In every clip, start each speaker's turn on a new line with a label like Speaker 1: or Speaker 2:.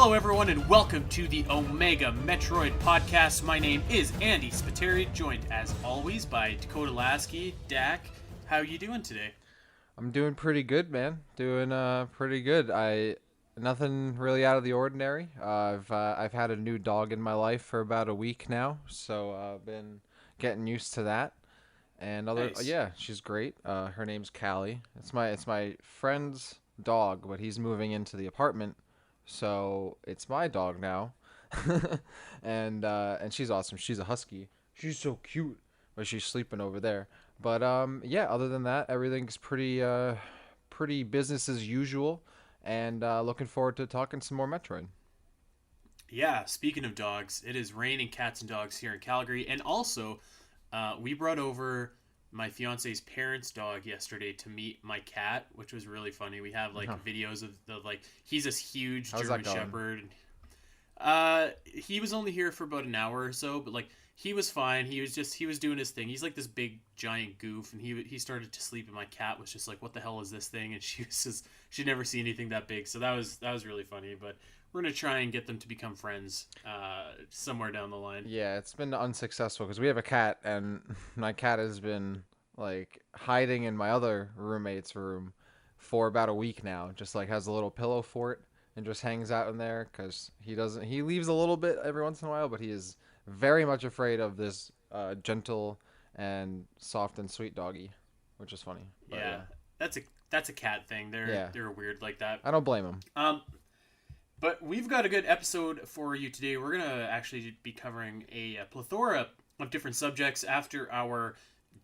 Speaker 1: Hello, everyone, and welcome to the Omega Metroid podcast. My name is Andy Spiteri, joined as always by Dakota Lasky. Dak, how are you doing today?
Speaker 2: I'm doing pretty good, man. Doing pretty good. Nothing really out of the ordinary. I've had a new dog in my life for about a week now, so I've been getting used to that. And
Speaker 1: Nice.
Speaker 2: yeah, she's great. Her name's Callie. It's my friend's dog, but he's moving into the apartment, so it's my dog now. And she's awesome. She's a husky. She's so cute, but she's sleeping over there. But yeah, other than that, everything's pretty business as usual, and looking forward to talking some more Metroid.
Speaker 1: Yeah, speaking of dogs, it is raining cats and dogs here in Calgary. And also, we brought over my fiance's parents' dog yesterday to meet my cat, which was really funny. We have like
Speaker 2: Huh.
Speaker 1: videos of he's this huge
Speaker 2: How's
Speaker 1: German
Speaker 2: that going?
Speaker 1: Shepherd. He was only here for about an hour or so, but like he was fine. He was doing his thing. He's like this big giant goof, and he started to sleep, and my cat was just like, "What the hell is this thing?" And she was just she'd never seen anything that big, so that was really funny. But we're gonna try and get them to become friends somewhere down the line.
Speaker 2: Yeah, it's been unsuccessful because we have a cat, and my cat has been like hiding in my other roommate's room for about a week now. Just like has a little pillow fort and just hangs out in there because he leaves a little bit every once in a while, but he is very much afraid of this gentle and soft and sweet doggy, which is funny. But
Speaker 1: Yeah,
Speaker 2: yeah,
Speaker 1: that's a cat thing. They're
Speaker 2: yeah,
Speaker 1: they're weird like that.
Speaker 2: I don't blame him.
Speaker 1: Um, But we've got a good episode for you today. We're going to actually be covering a plethora of different subjects after our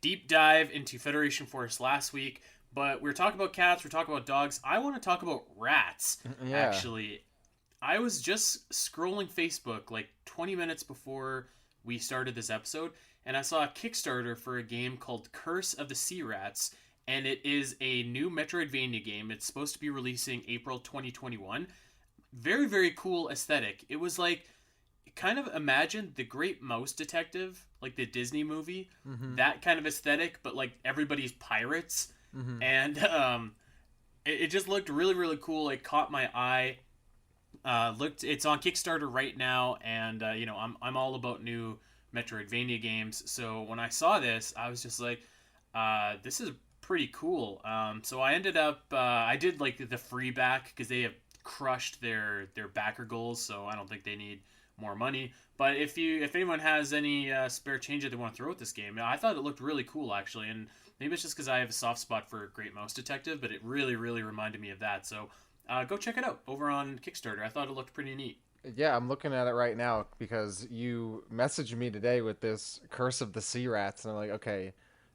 Speaker 1: deep dive into Federation Force last week. But we're talking about cats, we're talking about dogs. I want to talk about rats,
Speaker 2: Yeah.
Speaker 1: actually. I was just scrolling Facebook like 20 minutes before we started this episode, and I saw a Kickstarter for a game called Curse of the Sea Rats. And it is a new Metroidvania game. It's supposed to be releasing April 2021. Very, very cool aesthetic. It was like kind of imagine the Great Mouse Detective, like the Disney movie,
Speaker 2: Mhm.
Speaker 1: that kind of aesthetic, but like everybody's pirates.
Speaker 2: Mhm.
Speaker 1: And it just looked really, really cool. It caught my eye. Looked, it's on Kickstarter right now, and I'm all about new Metroidvania games. So when I saw this, I was just like, this is pretty cool. So I ended up, I did like the free back because they have crushed their backer goals, so I don't think they need more money. But if anyone has any spare change that they want to throw at this game, I thought it looked really cool actually, and maybe it's just because I have a soft spot for Great Mouse Detective, but it really really reminded me of that. So go check it out over on Kickstarter. I thought it looked pretty neat.
Speaker 2: Yeah, I'm looking at it right now because you messaged me today with this Curse of the Sea Rats, and I'm like, okay,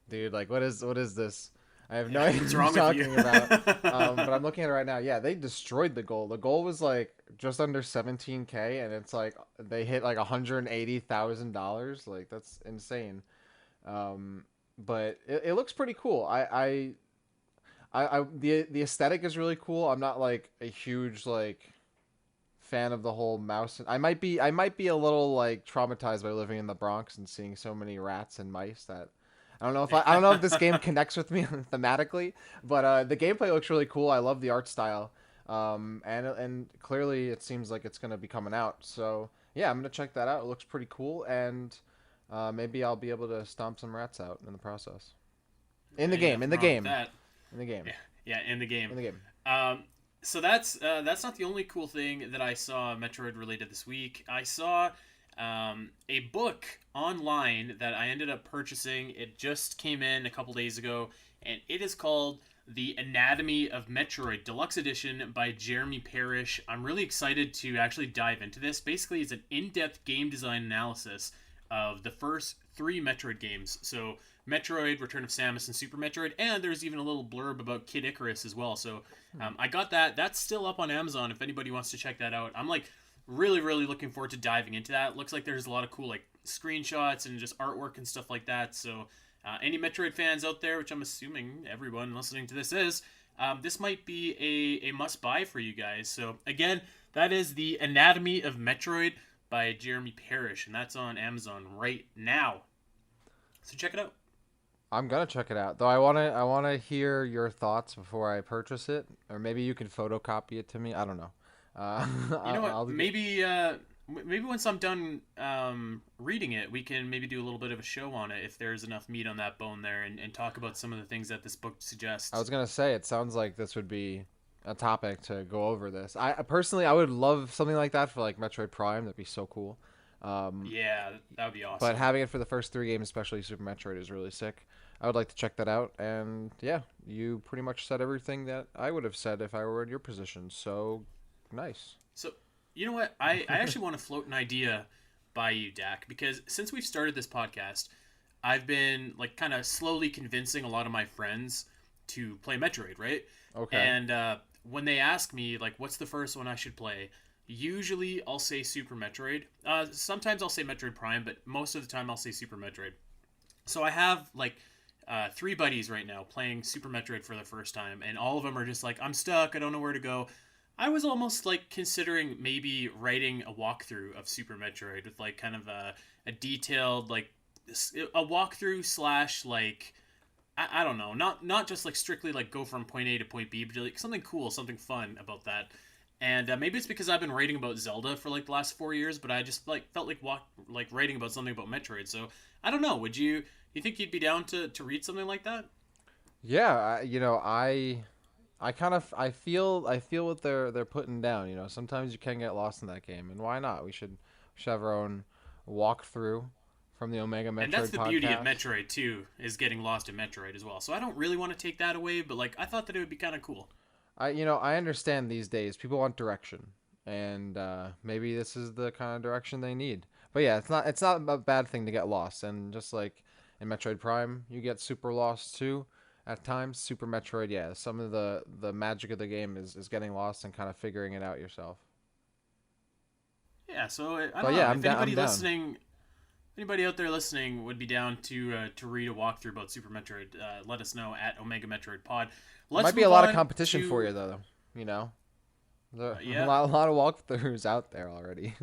Speaker 2: dude, like what is this? I have no
Speaker 1: Yeah,
Speaker 2: idea
Speaker 1: what's
Speaker 2: what you're
Speaker 1: wrong with you?
Speaker 2: talking about. But I'm looking at it right now. Yeah, they destroyed the goal. The goal was like just under 17K, and it's like they hit like $180,000. Like that's insane. Um, but it looks pretty cool. The aesthetic is really cool. I'm not like a huge like fan of the whole mouse. I might be a little like traumatized by living in the Bronx and seeing so many rats and mice that I don't know if this game connects with me thematically, but the gameplay looks really cool. I love the art style. And clearly it seems like it's gonna be coming out. So yeah, I'm gonna check that out. It looks pretty cool, and maybe I'll be able to stomp some rats out in the process. In the
Speaker 1: Ain't
Speaker 2: game, in
Speaker 1: nothing
Speaker 2: the
Speaker 1: wrong with
Speaker 2: game,
Speaker 1: that.
Speaker 2: in the game,
Speaker 1: Yeah, yeah, in the game.
Speaker 2: in the game.
Speaker 1: Um, so that's not the only cool thing that I saw Metroid related this week. I saw a book online that I ended up purchasing. It just came in a couple days ago, and it is called The Anatomy of Metroid Deluxe Edition by Jeremy Parrish. I'm really excited to actually dive into this. Basically, it's an in-depth game design analysis of the first three Metroid games. So Metroid, Return of Samus, and Super Metroid, and there's even a little blurb about Kid Icarus as well. So I got that. That's still up on Amazon if anybody wants to check that out. I'm like really, really looking forward to diving into that. Looks like there's a lot of cool like screenshots and just artwork and stuff like that. So any Metroid fans out there, which I'm assuming everyone listening to this might be a must buy for you guys. So again, that is The Anatomy of Metroid by Jeremy Parrish, and that's on Amazon right now. So check it out.
Speaker 2: I'm gonna check it out, though. I wanna hear your thoughts before I purchase it, or maybe you can photocopy it to me. I don't know.
Speaker 1: You know what?
Speaker 2: I'll get.
Speaker 1: Maybe once I'm done reading it, we can maybe do a little bit of a show on it if there's enough meat on that bone there, and talk about some of the things that this book
Speaker 2: I
Speaker 1: suggests.
Speaker 2: was gonna say it sounds like this would be a topic to go over this. I personally I would love something like that for like Metroid Prime. That'd be so cool. Um,
Speaker 1: Yeah, that would be
Speaker 2: but
Speaker 1: awesome.
Speaker 2: having it for the first three games, especially Super Metroid, is really sick. I would like to check that out. And yeah, you pretty much said everything that I would have said if I were in your position. So nice.
Speaker 1: So, you know what? I actually want to float an idea by you, Dak, because since we've started this podcast, I've been like kind of slowly convincing a lot of my friends to play Metroid, right?
Speaker 2: Okay.
Speaker 1: And when they ask me like, "What's the first one I should play?" Usually I'll say Super Metroid. Sometimes I'll say Metroid Prime, but most of the time I'll say Super Metroid. So I have like three buddies right now playing Super Metroid for the first time, and all of them are just like, "I'm stuck. I don't know where to go." I was almost like considering maybe writing a walkthrough of Super Metroid with like kind of a detailed like a walkthrough slash like I don't know, not just like strictly like go from point A to point B, but like something cool, something fun about that. And maybe it's because I've been writing about Zelda for like the last 4 years, but I just like felt like writing about something about Metroid. So I don't know. Would you think you'd be down to read something like that?
Speaker 2: Yeah, I kind of I feel what they're putting down. You know, sometimes you can get lost in that game, and why not? We should have our own walkthrough from the Omega
Speaker 1: And that's
Speaker 2: Metroid
Speaker 1: the beauty of
Speaker 2: podcast.
Speaker 1: Metroid too, is getting lost in Metroid as well. So I don't really want to take that away, but like I thought that it would be kind of cool.
Speaker 2: I understand these days people want direction, and maybe this is the kind of direction they need. But yeah, it's not a bad thing to get lost, and just like in Metroid Prime, you get super lost too. At times, Super Metroid, yeah, some of the magic of the game is getting lost and kind of figuring it out yourself.
Speaker 1: Yeah. So I
Speaker 2: But
Speaker 1: don't
Speaker 2: yeah,
Speaker 1: know if
Speaker 2: I'm
Speaker 1: anybody
Speaker 2: down.
Speaker 1: listening, anybody out there listening would be down to read a walkthrough about Super Metroid. Let us know at Omega Metroid Pod.
Speaker 2: There
Speaker 1: Let's
Speaker 2: might be a
Speaker 1: move
Speaker 2: lot of
Speaker 1: on
Speaker 2: competition for
Speaker 1: to
Speaker 2: you though. You know, there a
Speaker 1: yeah.
Speaker 2: lot of walkthroughs out there already.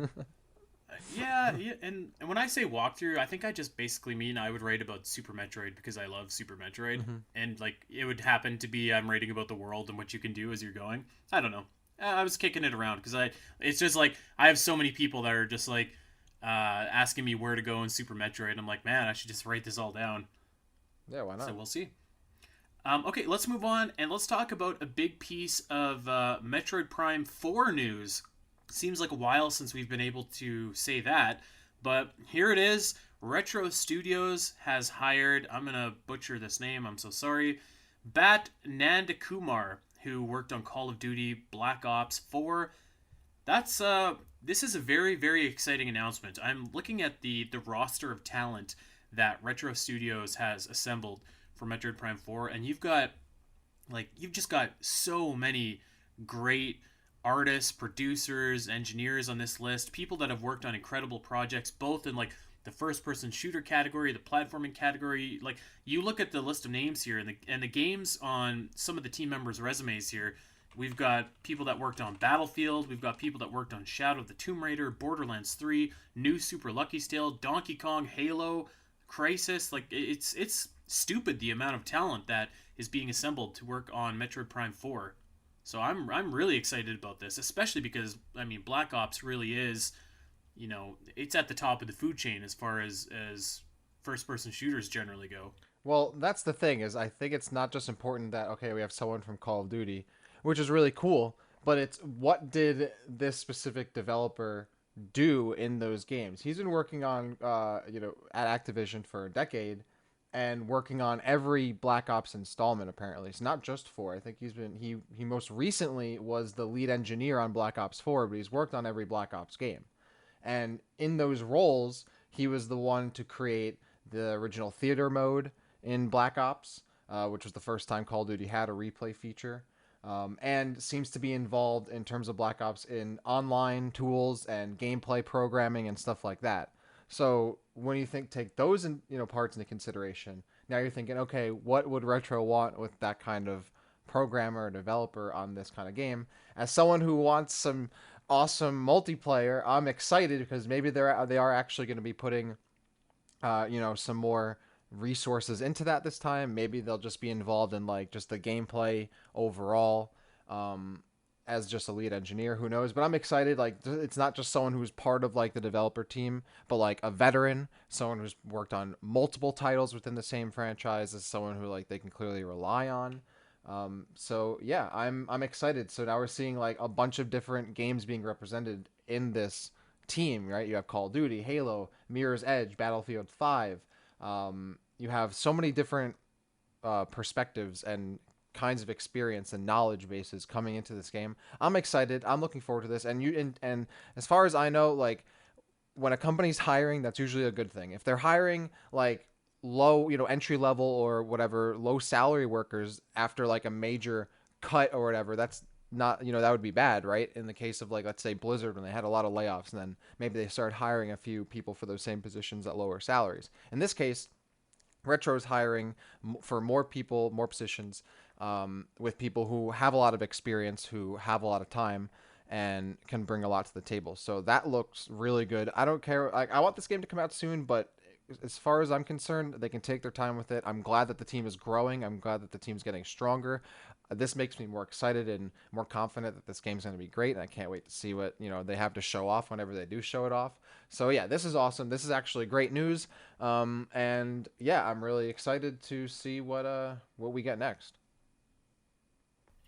Speaker 1: Yeah, and when I say walkthrough, I think I just basically mean I would write about Super Metroid because I love Super Metroid,
Speaker 2: Mhm.
Speaker 1: and like it would happen to be I'm writing about the world and what you can do as you're going. I don't know. I was kicking it around because it's just like I have so many people that are just like asking me where to go in Super Metroid. I'm like, man, I should just write this all down.
Speaker 2: Yeah, why
Speaker 1: So
Speaker 2: not?
Speaker 1: we'll see. Okay, let's move on and let's talk about a big piece of Metroid Prime 4 news. Seems like a while since we've been able to say that, but here it is. Retro Studios has hired, I'm going to butcher this name, I'm so sorry, Bat Nandakumar, who worked on Call of Duty Black Ops 4. That's this is a very exciting announcement. I'm looking at the roster of talent that Retro Studios has assembled for Metroid Prime 4, and you've just got so many great artists, producers, engineers on this list, people that have worked on incredible projects both in like the first person shooter category, the platforming category. Like you look at the list of names here and the games on some of the team members' resumes here. We've got people that worked on Battlefield. We've got people that worked on Shadow of the Tomb Raider, Borderlands 3, New Super Lucky Tale, Donkey Kong, Halo, Crisis. Like it's stupid the amount of talent that is being assembled to work on Metroid Prime 4. So I'm really excited about this, especially because I mean Black Ops really is, it's at the top of the food chain as far as first person shooters generally go.
Speaker 2: Well, that's the thing is I think it's not just important that okay, we have someone from Call of Duty, which is really cool, but it's what did this specific developer do in those games? He's been working on at Activision for a decade and working on every Black Ops installment apparently. It's not just 4. I think he most recently was the lead engineer on Black Ops 4, but he's worked on every Black Ops game. And in those roles, he was the one to create the original theater mode in Black Ops, which was the first time Call of Duty had a replay feature, and seems to be involved in terms of Black Ops in online tools and gameplay programming and stuff like that. So when you take those parts into consideration, now you're thinking, okay, what would Retro want with that kind of programmer or developer on this kind of game? As someone who wants some awesome multiplayer, I'm excited because maybe they are actually going to be putting some more resources into that this time. Maybe they'll just be involved in like just the gameplay overall. Um, as just a lead engineer. Who knows? But I'm excited. Like it's not just someone who's part of like the developer team, but like a veteran, someone who's worked on multiple titles within the same franchise, as someone who like they can clearly rely on. So yeah, I'm excited. So now we're seeing like a bunch of different games being represented in this team, right? You have Call of Duty, Halo, Mirror's Edge, Battlefield 5. You have so many different perspectives and kinds of experience and knowledge bases coming into this game. I'm excited. I'm looking forward to this. And as far as I know, like when a company's hiring, that's usually a good thing. If they're hiring like low, entry level or whatever, low salary workers after like a major cut or whatever, that's not, that would be bad, right? In the case of like, let's say Blizzard, when they had a lot of layoffs, and then maybe they started hiring a few people for those same positions at lower salaries. In this case, Retro's hiring for more people, more positions, with people who have a lot of experience, who have a lot of time, and can bring a lot to the table. So that looks really good. I don't care. Like, I want this game to come out soon, but as far as I'm concerned, they can take their time with it. I'm glad that the team is growing. I'm glad that the team's getting stronger. This makes me more excited and more confident that this game's going to be great, and I can't wait to see what they have to show off whenever they do show it off. So yeah, this is awesome. This is actually great news, and yeah, I'm really excited to see what we get next.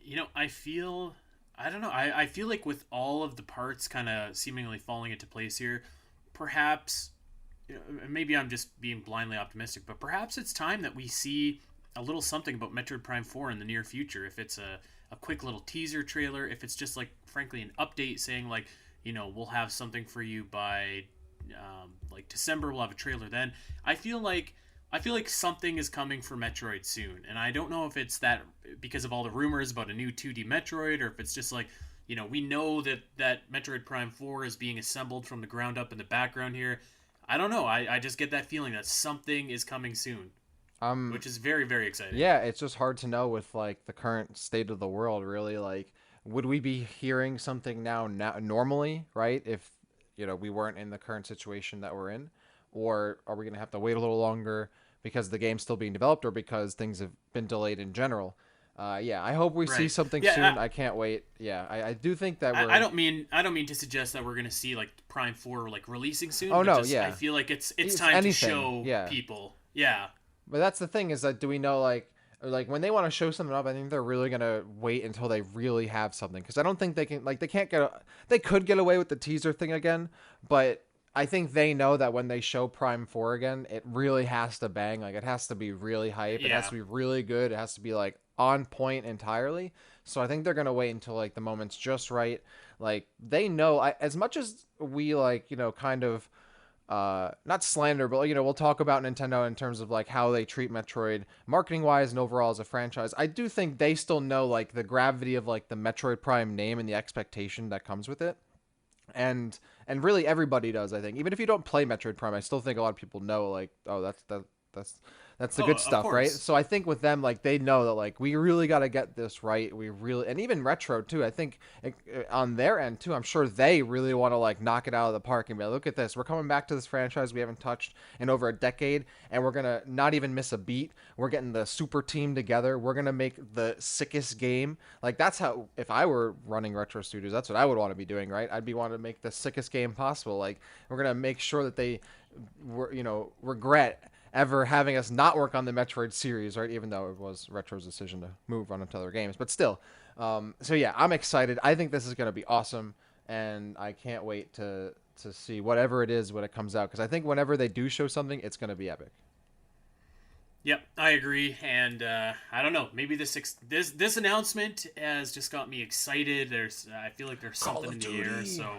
Speaker 1: I don't know. I feel like with all of the parts kind of seemingly falling into place here, perhaps, maybe I'm just being blindly optimistic, but perhaps it's time that we see a little something about Metroid Prime 4 in the near future. If it's a quick little teaser trailer, if it's just like, frankly, an update saying like, we'll have something for you by like December, we'll have a trailer then. I feel like something is coming for Metroid soon, and I don't know if it's that because of all the rumors about a new 2D Metroid, or if it's just like, we know that Metroid Prime 4 is being assembled from the ground up in the background here. I don't know. I just get that feeling that something is coming soon, which is very, very exciting.
Speaker 2: Yeah, it's just hard to know with like the current state of the world, really. Like, would we be hearing something now normally, right? If we weren't in the current situation that we're in, or are we gonna have to wait a little longer because the game's still being developed, or because things have been delayed in general? Yeah, I hope we see
Speaker 1: Right.
Speaker 2: something
Speaker 1: Yeah.
Speaker 2: soon. I can't wait. Yeah, I do think that
Speaker 1: I
Speaker 2: we're.
Speaker 1: don't mean to suggest that we're gonna see like Prime 4 like releasing soon,
Speaker 2: Oh
Speaker 1: but
Speaker 2: no,
Speaker 1: just I
Speaker 2: yeah,
Speaker 1: feel like it's
Speaker 2: it's
Speaker 1: time to
Speaker 2: anything.
Speaker 1: show
Speaker 2: Yeah,
Speaker 1: people. Yeah.
Speaker 2: but that's the thing, is that do we know like, or like when they want to show something up, I think they're really gonna wait until they really have something, because I don't think they can, like, they can't get, they could get away with the teaser thing again, but I think they know that when they show Prime 4 again, it really has to bang. Like, it has to be really hype. It has
Speaker 1: Yeah.
Speaker 2: to be really good. It has to be like on point entirely. So I think they're gonna wait until like the moment's just right. Like, they know, as much as we like, kind of not slander, but we'll talk about Nintendo in terms of like how they treat Metroid marketing wise and overall as a franchise. I do think they still know like the gravity of like the Metroid Prime name and the expectation that comes with it. And really everybody does, I think. Even if you don't play Metroid Prime, I still think a lot of people know like, oh, that's that's the
Speaker 1: Oh,
Speaker 2: good
Speaker 1: of
Speaker 2: stuff, right?
Speaker 1: course.
Speaker 2: So I think with them, like, they know that like we really got to get this right. We really, and even Retro too. I think on their end too, I'm sure they really want to like knock it out of the park and be like, look at this. We're coming back to this franchise we haven't touched in over a decade, and we're gonna not even miss a beat. We're getting the super team together. We're gonna make the sickest game. Like, that's how, if I were running Retro Studios, that's what I would want to be doing, right? I'd be wanting to make the sickest game possible. Like, we're gonna make sure that they regret ever having us not work on the Metroid series, right? Even though it was Retro's decision to move on to other games, but still. So yeah, I'm excited. I think this is going to be awesome, and I can't wait to see whatever it is when it comes out, because I think whenever they do show something, it's going to be epic.
Speaker 1: Yep, I agree, and I don't know. Maybe this announcement has just got me excited. I feel like there's
Speaker 2: Call
Speaker 1: something
Speaker 2: of
Speaker 1: in the air.
Speaker 2: Duty.
Speaker 1: So,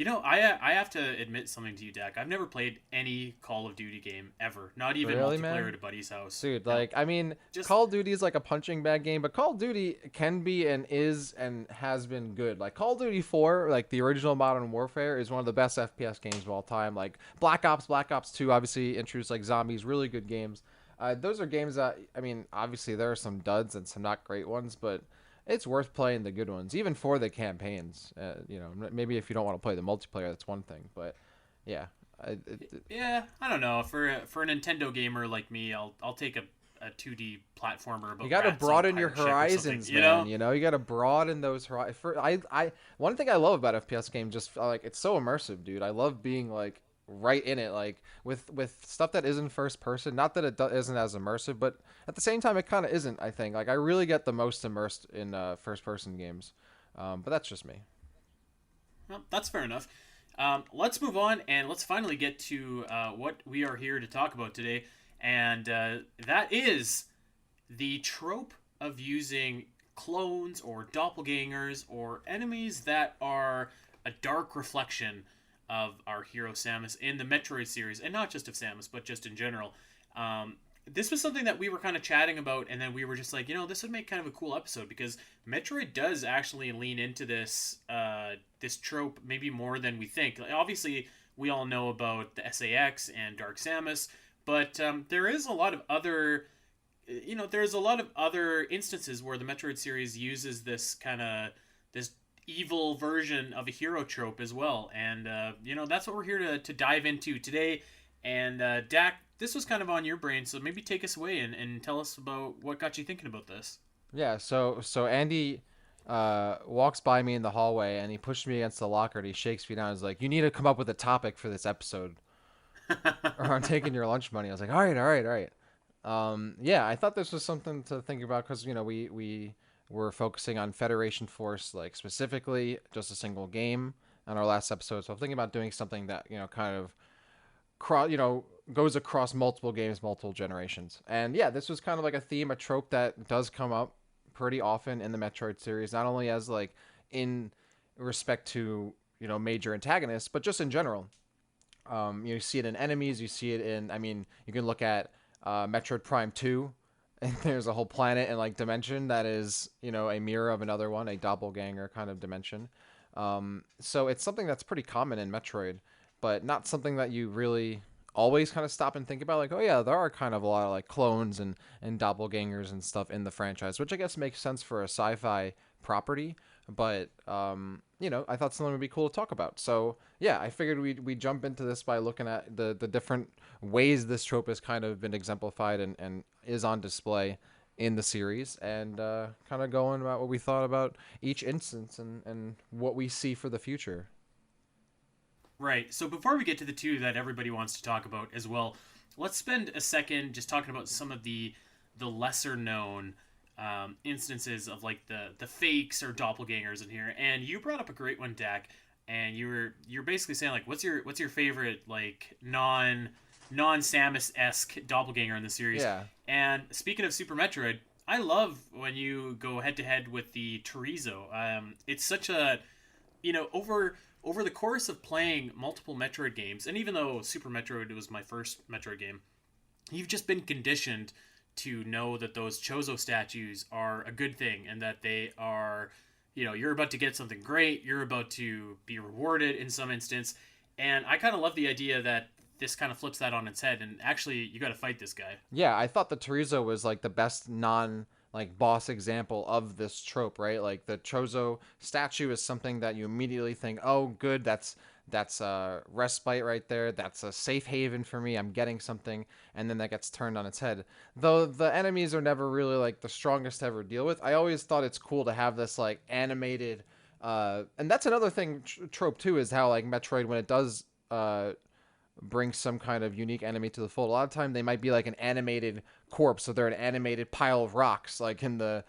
Speaker 1: I have to admit something to you, Dak. I've never played any Call of Duty game ever. Not even
Speaker 2: Really,
Speaker 1: multiplayer
Speaker 2: man?
Speaker 1: at a buddy's house.
Speaker 2: Dude,
Speaker 1: No,
Speaker 2: like, I mean,
Speaker 1: just
Speaker 2: Call of Duty is like a punching bag game, but Call of Duty can be and is and has been good. Like, Call of Duty 4, like the original Modern Warfare, is one of the best FPS games of all time. Like, Black Ops 2 obviously introduced like zombies, really good games. Those are games that, I mean, obviously there are some duds and some not great ones, but it's worth playing the good ones, even for the campaigns. Maybe if you don't want to play the multiplayer, that's one thing, but yeah.
Speaker 1: yeah. I don't know. For a Nintendo gamer like me, I'll take a 2D platformer
Speaker 2: You
Speaker 1: about
Speaker 2: got to
Speaker 1: rats on a
Speaker 2: broaden your
Speaker 1: pirate ship or something.
Speaker 2: horizons,
Speaker 1: You
Speaker 2: man.
Speaker 1: know?
Speaker 2: You know, you got to broaden those horizons. One thing I love about FPS games, just like it's so immersive, dude. I love being like right in it, like with stuff that isn't first person. Not that isn't as immersive, but at the same time, it kind of isn't. I think like I really get the most immersed in first person games, but that's just me.
Speaker 1: Well, that's fair enough. Let's move on and let's finally get to what we are here to talk about today, and that is the trope of using clones or doppelgangers or enemies that are a dark reflection of our hero Samus in the Metroid series, and not just of Samus, but just in general. Um, this was something that we were kind of chatting about, and then we were just like, this would make kind of a cool episode because Metroid does actually lean into this trope maybe more than we think. Like, obviously, we all know about the SAX and Dark Samus, but there is a lot of other there's a lot of other instances where the Metroid series uses this evil version of a hero trope as well, and that's what we're here to dive into today. And Dak, this was kind of on your brain, so maybe take us away and tell us about what got you thinking about this.
Speaker 2: Yeah. So Andy walks by me in the hallway and he pushed me against the locker and he shakes me down. He's like, "You need to come up with a topic for this episode, or I'm taking your lunch money." I was like, "All right, all right, all right." Yeah, I thought this was something to think about because we were focusing on Federation Force, like specifically just a single game on our last episode. So I'm thinking about doing something that kind of goes across multiple games, multiple generations. And yeah, this was kind of like a theme, a trope that does come up pretty often in the Metroid series, not only as like in respect to major antagonists, but just in general. You see it in enemies. You see it in. I mean, you can look at Metroid Prime 2, and there's a whole planet and like dimension that is a mirror of another one, a doppelganger kind of dimension. So it's something that's pretty common in Metroid, but not something that you really always kind of stop and think about. Like, oh yeah, there are kind of a lot of like clones and doppelgangers and stuff in the franchise, which I guess makes sense for a sci-fi property. But I thought something would be cool to talk about. So yeah, I figured we jump into this by looking at the different ways this trope has kind of been exemplified and is on display in the series, and kind of going about what we thought about each instance and what we see for the future.
Speaker 1: Right. So before we get to the two that everybody wants to talk about as well, let's spend a second just talking about some of the lesser known instances of like the fakes or doppelgangers in here. And you brought up a great one, Dak. And you're basically saying like, what's your favorite like non Samus esque doppelganger in the series?
Speaker 2: Yeah.
Speaker 1: And speaking of Super Metroid, I love when you go head to head with the Chorizo. It's such a over the course of playing multiple Metroid games, and even though Super Metroid was my first Metroid game, you've just been conditioned to know that those Chozo statues are a good thing and that they are, you're about to get something great, you're about to be rewarded in some instance. And I kind of love the idea that this kind of flips that on its head and actually you got to fight this guy.
Speaker 2: Yeah, I thought the Chorizo was like the best non like boss example of this trope, right? Like the Chozo statue is something that you immediately think, "Oh, good, that's a respite right there. That's a safe haven for me. I'm getting something." And then that gets turned on its head. Though the enemies are never really like the strongest to ever deal with. I always thought it's cool to have this like animated and that's another thing trope too is how like Metroid when it does bring some kind of unique enemy to the fold. A lot of time they might be like an animated corpse, so they're an animated pile of rocks, like in the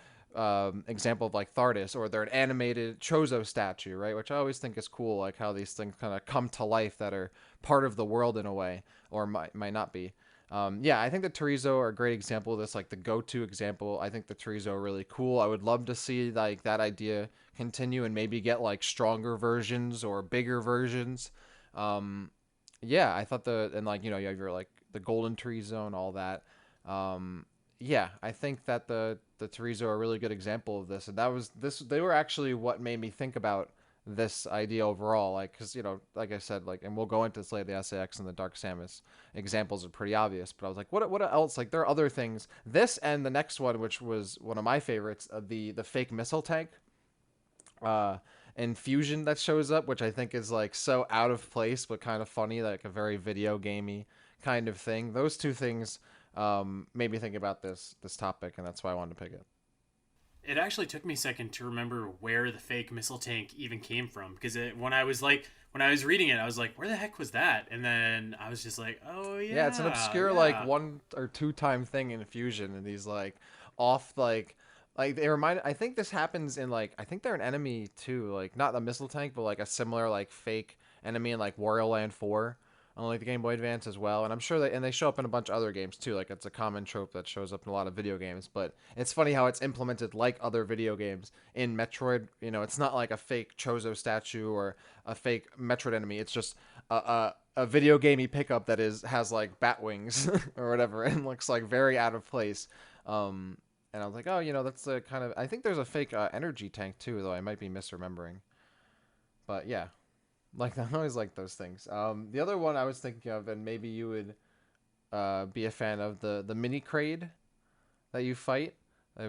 Speaker 2: example of like Thardis, or they're an animated Chozo statue, right? Which I always think is cool, like how these things kind of come to life that are part of the world in a way, or might not be. Yeah, I think the Chorizo are a great example of this, like the go-to example. I think the Chorizo are really cool. I would love to see like that idea continue and maybe get like stronger versions or bigger versions. Um, yeah, I thought and like you have your like the golden tree zone, all that. Yeah, I think that the Terizo are a really good example of this, and that was this. They were actually what made me think about this idea overall, like because like I said, like, and we'll go into this later. The SAX and the Dark Samus examples are pretty obvious, but I was like, what else? Like there are other things. This and the next one, which was one of my favorites, the fake missile tank. Uh, and fusion that shows up, which I think is like so out of place but kind of funny, like a very video gamey kind of thing. Those two things made me think about this topic, and that's why I wanted to pick it.
Speaker 1: It actually took me a second to remember where the fake missile tank even came from because when I was reading it, I was like, where the heck was that? And then I was just like, oh
Speaker 2: Yeah, it's an
Speaker 1: yeah,
Speaker 2: obscure like
Speaker 1: yeah,
Speaker 2: 1 or 2 time thing in Fusion, and these like off like they remind. I think this happens in like I think they're an enemy too, like not the missile tank, but like a similar like fake enemy in like Wario Land 4 on like the Game Boy Advance as well. And I'm sure they show up in a bunch of other games too. Like it's a common trope that shows up in a lot of video games. But it's funny how it's implemented like other video games in Metroid. You know, it's not like a fake Chozo statue or a fake Metroid enemy. It's just a video gamey pickup that has like bat wings or whatever and looks like very out of place. Um, and I was like, oh, that's the kind of. I think there's a fake energy tank too, though I might be misremembering. But yeah, like I always like those things. The other one I was thinking of, and maybe you would be a fan of the mini Kraid that you fight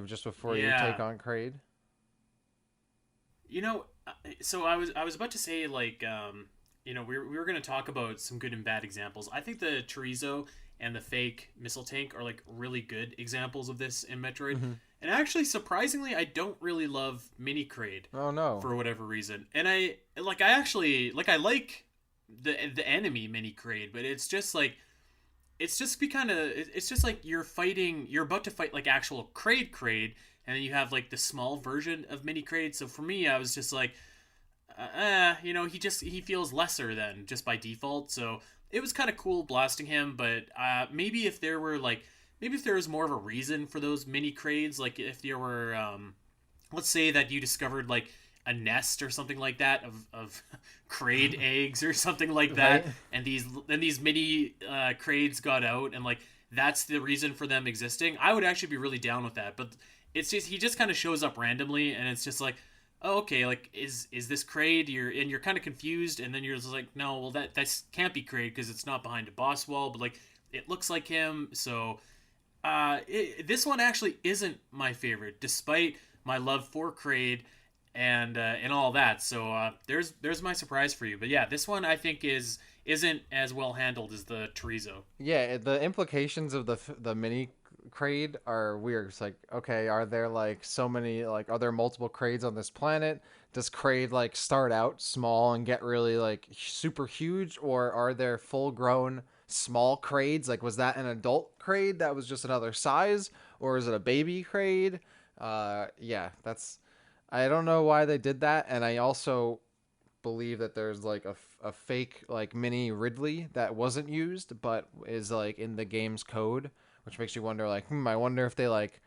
Speaker 2: just before you take
Speaker 1: yeah.
Speaker 2: on Kraid.
Speaker 1: You know, so I was about to say like we were going to talk about some good and bad examples. I think the chorizo and the fake missile tank are like really good examples of this in Metroid.
Speaker 2: Mm-hmm.
Speaker 1: And actually, surprisingly, I don't really love Mini Kraid
Speaker 2: Oh no.
Speaker 1: for whatever reason. And I like the enemy Mini Kraid, but it's just be kind of it's just like you're about to fight like actual Kraid, and then you have like the small version of Mini Kraid. So for me, I was just like he feels lesser than just by default. So it was kind of cool blasting him, but maybe if there was more of a reason for those mini Kraids, like if there were let's say that you discovered like a nest or something like that of Kraid eggs or something like
Speaker 2: Right?
Speaker 1: that, and these mini Kraids got out, and like that's the reason for them existing. I would actually be really down with that, but it's just he just kind of shows up randomly, and it's just like, oh, okay, like is this Kraid? You're kind of confused, and then you're just like, no, well that can't be Kraid because it's not behind a boss wall, but like it looks like him. So this one actually isn't my favorite, despite my love for Kraid and all that. So there's my surprise for you. But yeah, this one I think isn't as well handled as the chorizo.
Speaker 2: Yeah, the implications of the mini Kraid are weird. It's like, okay, are there like so many like are there multiple Kraids on this planet? Does Kraid like start out small and get really like super huge, or are there full grown small Kraids? Like, was that an adult Kraid that was just another size, or is it a baby Kraid? Yeah, that's I don't know why they did that, and I also believe that there's like a fake like mini Ridley that wasn't used but is like in the game's code, which makes you wonder like, I wonder if they like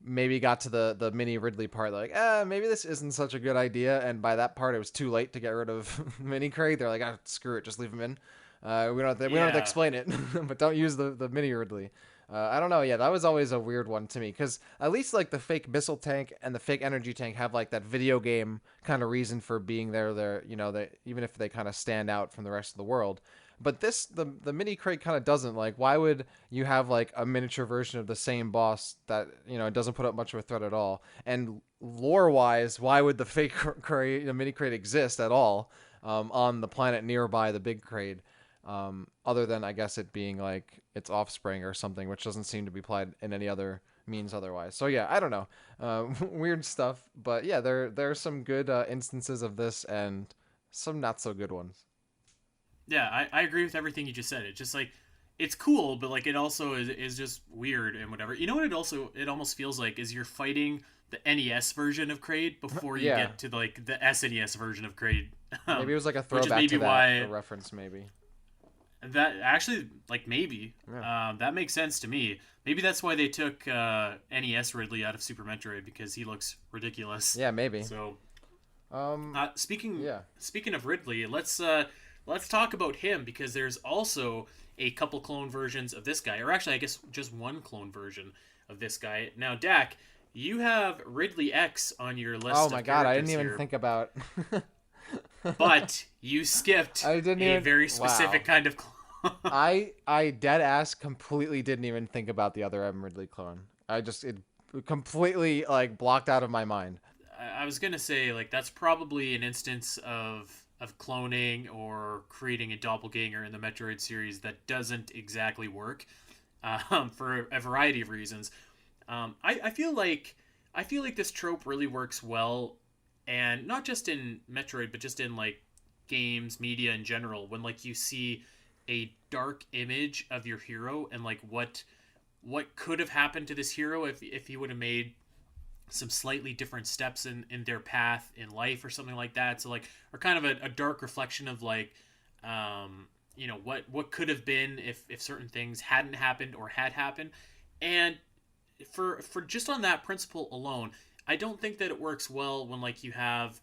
Speaker 2: maybe got to the mini Ridley part like, maybe this isn't such a good idea, and by that part it was too late to get rid of Mini Craig. They're like, screw it, just leave him in. We don't have to
Speaker 1: Yeah,
Speaker 2: explain it, but don't use the mini Ridley. I don't know. Yeah, that was always a weird one to me because at least like the fake missile tank and the fake energy tank have like that video game kind of reason for being there. They even if they kind of stand out from the rest of the world. But the mini crate kind of doesn't. Like, why would you have like a miniature version of the same boss that it doesn't put up much of a threat at all? And lore wise, why would the fake crate, the mini crate exist at all on the planet nearby the big crate? Other than I guess it being like its offspring or something, which doesn't seem to be applied in any other means otherwise. So yeah, I don't know, weird stuff. But yeah, there are some good instances of this and some not so good ones.
Speaker 1: yeah, I agree with everything you just said. It's just like it's cool, but like it also is just weird and whatever. You know what it almost feels like is you're fighting the NES version of Kraid before you
Speaker 2: Yeah,
Speaker 1: get to like the SNES version of Kraid,
Speaker 2: maybe it was like a
Speaker 1: which is
Speaker 2: throwback
Speaker 1: maybe
Speaker 2: to that, a
Speaker 1: why
Speaker 2: reference maybe.
Speaker 1: that actually like maybe
Speaker 2: Yeah,
Speaker 1: that makes sense to me. Maybe that's why they took NES Ridley out of Super Metroid because he looks ridiculous.
Speaker 2: yeah, maybe.
Speaker 1: So
Speaker 2: Um, yeah.
Speaker 1: speaking of Ridley, let's talk about him because there's also a couple clone versions of this guy, or actually, I guess just one clone version of this guy. Now, Dak, you have Ridley X on your
Speaker 2: Oh
Speaker 1: list
Speaker 2: my
Speaker 1: of
Speaker 2: God, I didn't
Speaker 1: characters
Speaker 2: even
Speaker 1: here,
Speaker 2: think about.
Speaker 1: but you skipped
Speaker 2: I didn't
Speaker 1: a
Speaker 2: even.
Speaker 1: very
Speaker 2: Wow.
Speaker 1: specific kind of clone.
Speaker 2: I dead ass completely didn't even think about the other Evan Ridley clone. It completely like blocked out of my mind.
Speaker 1: I was gonna say like that's probably an instance of cloning or creating a doppelganger in the Metroid series that doesn't exactly work. for a variety of reasons. I feel like this trope really works well, and not just in Metroid, but just in like games, media in general. When like you see a dark image of your hero and like what could have happened to this hero if he would have made some slightly different steps in their path in life or something like that. So like, or kind of a dark reflection of like, what could have been if certain things hadn't happened or had happened. And for just on that principle alone, I don't think that it works well when like you have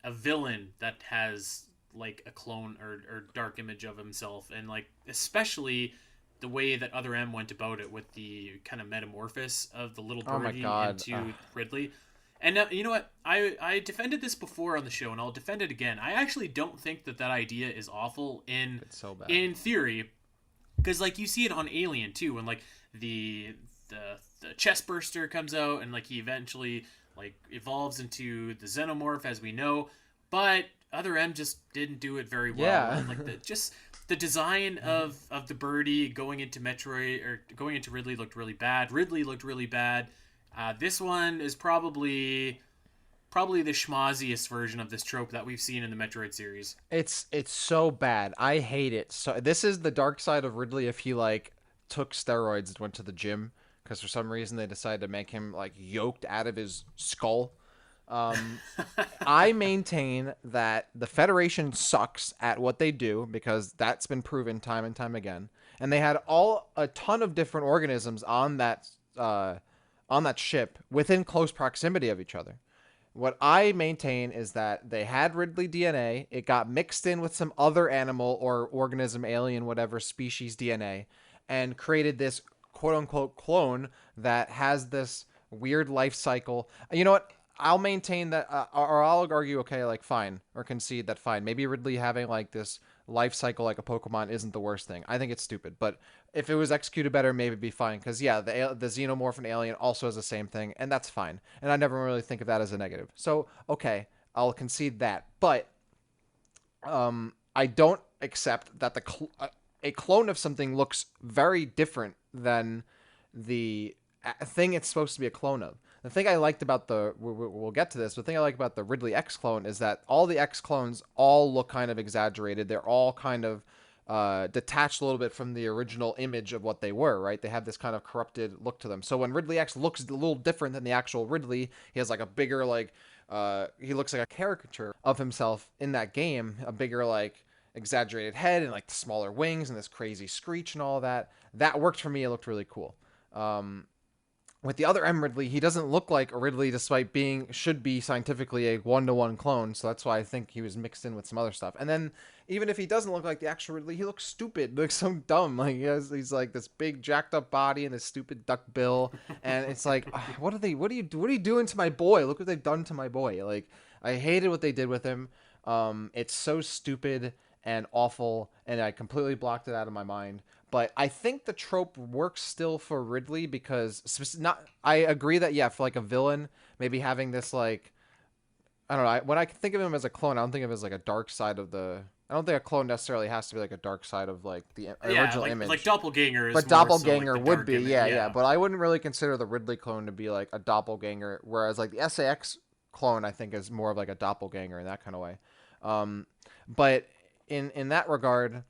Speaker 1: a villain that has like a clone or dark image of himself, and like especially the way that Other M went about it with the kind of metamorphosis of the little
Speaker 2: Oh my
Speaker 1: birdie
Speaker 2: god.
Speaker 1: into Ridley. And you know what? I defended this before on the show, and I'll defend it again. I actually don't think that idea is awful
Speaker 2: It's so bad.
Speaker 1: in theory, because like you see it on Alien too, when like the chest burster comes out, and like he eventually like evolves into the xenomorph as we know, but Other M just didn't do it very well.
Speaker 2: Yeah.
Speaker 1: And like the design of the birdie going into Metroid or going into Ridley looked really bad. Ridley looked really bad. This one is probably the schmozziest version of this trope that we've seen in the Metroid series.
Speaker 2: It's so bad. I hate it. So this is the dark side of Ridley if he like took steroids and went to the gym because for some reason they decided to make him like yoked out of his skull. Um, I maintain that the Federation sucks at what they do because that's been proven time and time again. And they had a ton of different organisms on that ship within close proximity of each other. What I maintain is that they had Ridley DNA. It got mixed in with some other animal or organism, alien, whatever species DNA, and created this quote unquote clone that has this weird life cycle. You know what? I'll maintain that, or I'll argue, okay, like fine, or concede that fine. Maybe Ridley having like this life cycle like a Pokemon isn't the worst thing. I think it's stupid, but if it was executed better, maybe it'd be fine. Because yeah, the xenomorph and alien also has the same thing, and that's fine. And I never really think of that as a negative. So okay, I'll concede that. But I don't accept that a clone of something looks very different than the thing it's supposed to be a clone of. The thing I liked about we'll get to this. The thing I like about the Ridley X clone is that all the X clones all look kind of exaggerated. They're all kind of detached a little bit from the original image of what they were, right? They have this kind of corrupted look to them. So when Ridley X looks a little different than the actual Ridley, he has like a bigger, like, he looks like a caricature of himself in that game, a bigger, like, exaggerated head and like the smaller wings and this crazy screech and all that. That worked for me. It looked really cool. With the other M Ridley, he doesn't look like a Ridley despite should be scientifically a one-to-one clone, so that's why I think he was mixed in with some other stuff. And then, even if he doesn't look like the actual Ridley, he looks stupid, he looks so dumb. Like, he's like this big jacked up body and this stupid duck bill, and it's like, what are you doing to my boy? Look what they've done to my boy. Like, I hated what they did with him. It's so stupid and awful, and I completely blocked it out of my mind. But I think the trope works still for Ridley because I agree that yeah, for like a villain, maybe having this like, I don't know. When I think of him as a clone, I don't think of him as like a dark side of the. I don't think a clone necessarily has to be like a dark side of like the original image.
Speaker 1: Like Doppelganger is
Speaker 2: but
Speaker 1: more
Speaker 2: Doppelganger
Speaker 1: so like
Speaker 2: would be,
Speaker 1: image.
Speaker 2: yeah. But I wouldn't really consider the Ridley clone to be like a doppelganger, whereas like the SAX clone I think is more of like a doppelganger in that kind of way. But in that regard.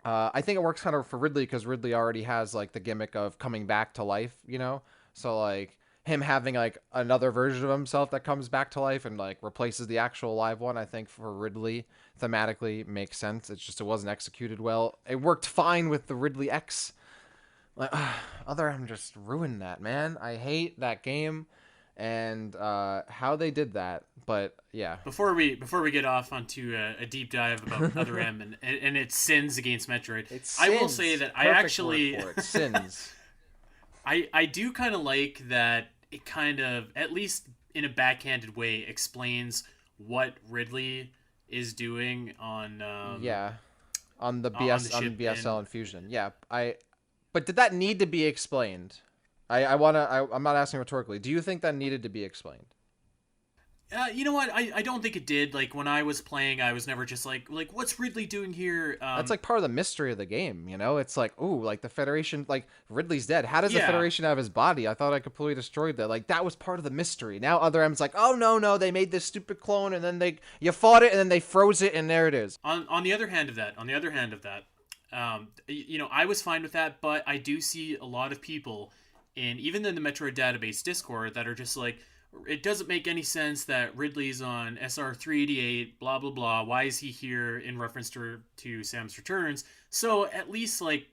Speaker 2: I think it works kind of for Ridley because Ridley already has like the gimmick of coming back to life, you know? So like him having like another version of himself that comes back to life and like replaces the actual live one, I think for Ridley thematically makes sense. It's just it wasn't executed well. It worked fine with the Ridley X. Like Other M just ruined that, man. I hate that game and how they did that. But yeah.
Speaker 1: Before we get off onto a deep dive about Other M and its sins against Metroid, I will say that I actually
Speaker 2: sins.
Speaker 1: I do kind of like that it kind of, at least in a backhanded way, explains what Ridley is doing on
Speaker 2: on the BSL and Fusion. Yeah, but did that need to be explained? I'm not asking rhetorically. Do you think that needed to be explained?
Speaker 1: You know what? I don't think it did. Like when I was playing, I was never just like what's Ridley doing here?
Speaker 2: That's like part of the mystery of the game, you know? It's like, ooh, like the Federation, like Ridley's dead. How does the
Speaker 1: Yeah.
Speaker 2: Federation have his body? I thought I completely destroyed that. Like that was part of the mystery. Now Other M's like, oh no, they made this stupid clone and then you fought it and then they froze it and there it is.
Speaker 1: On the other hand of that, I was fine with that, but I do see a lot of people even in the Metroid database Discord that are just like, it doesn't make any sense that Ridley's on SR388, blah blah blah. Why is he here in reference to Samus Returns? So at least like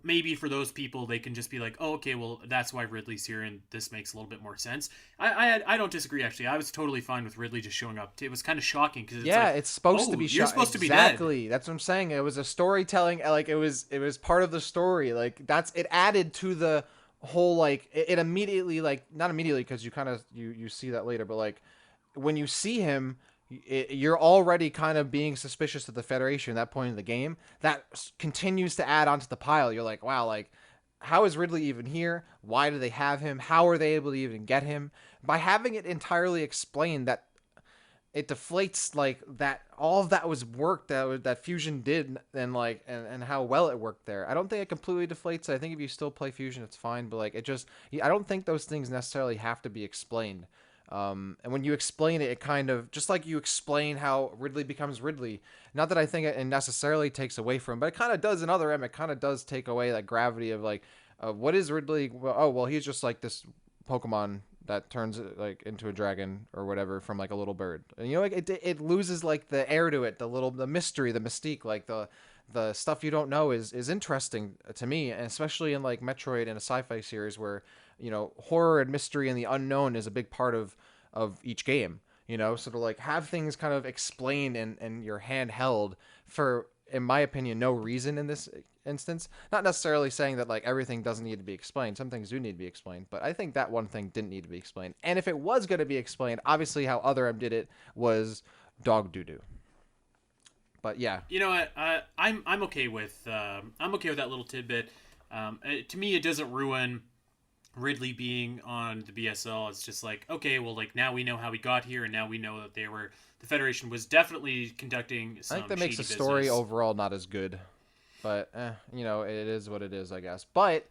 Speaker 1: maybe for those people they can just be like, oh okay, well that's why Ridley's here and this makes a little bit more sense. I don't disagree actually. I was totally fine with Ridley just showing up. It was kind of shocking because
Speaker 2: It's supposed to be
Speaker 1: you're supposed to be dead.
Speaker 2: Exactly. That's what I'm saying. It was a storytelling, like it was part of the story. Like it added to the whole, like it immediately, like not immediately because you kind of you see that later, but like when you see him, you're already kind of being suspicious of the Federation at that point in the game. That continues to add onto the pile. You're like, wow, like how is Ridley even here? Why do they have him? How are they able to even get him? By having it entirely explained, that it deflates like that all of that was work that Fusion did, and like and how well it worked there. I don't think it completely deflates it. I think if you still play Fusion it's fine, but like it just, I don't think those things necessarily have to be explained. And when you explain it, it kind of, just like you explain how Ridley becomes Ridley, not that I think it necessarily takes away from, but it kind of does in Other M. It kind of does take away that gravity of like, what is Ridley? Well, oh well, he's just like this Pokemon that turns like into a dragon or whatever from like a little bird. And, you know, like it loses like the air to it, the mystery, the mystique, like the stuff you don't know is interesting to me, and especially in like Metroid and a sci-fi series where, you know, horror and mystery and the unknown is a big part of each game, you know. So to like have things kind of explained and your hand held for, in my opinion, no reason in this instance. Not necessarily saying that like everything doesn't need to be explained. Some things do need to be explained, but I think that one thing didn't need to be explained. And if it was going to be explained, obviously how Other M did it was dog doo doo. But yeah,
Speaker 1: You know what? I'm okay with that little tidbit. To me, it doesn't ruin Ridley being on the BSL. It's just like, okay, well, like now we know how he got here, and now we know that the Federation was definitely conducting some
Speaker 2: I think that makes the
Speaker 1: shady
Speaker 2: story
Speaker 1: business.
Speaker 2: overall not as good. But you know, it is what it is, I guess. But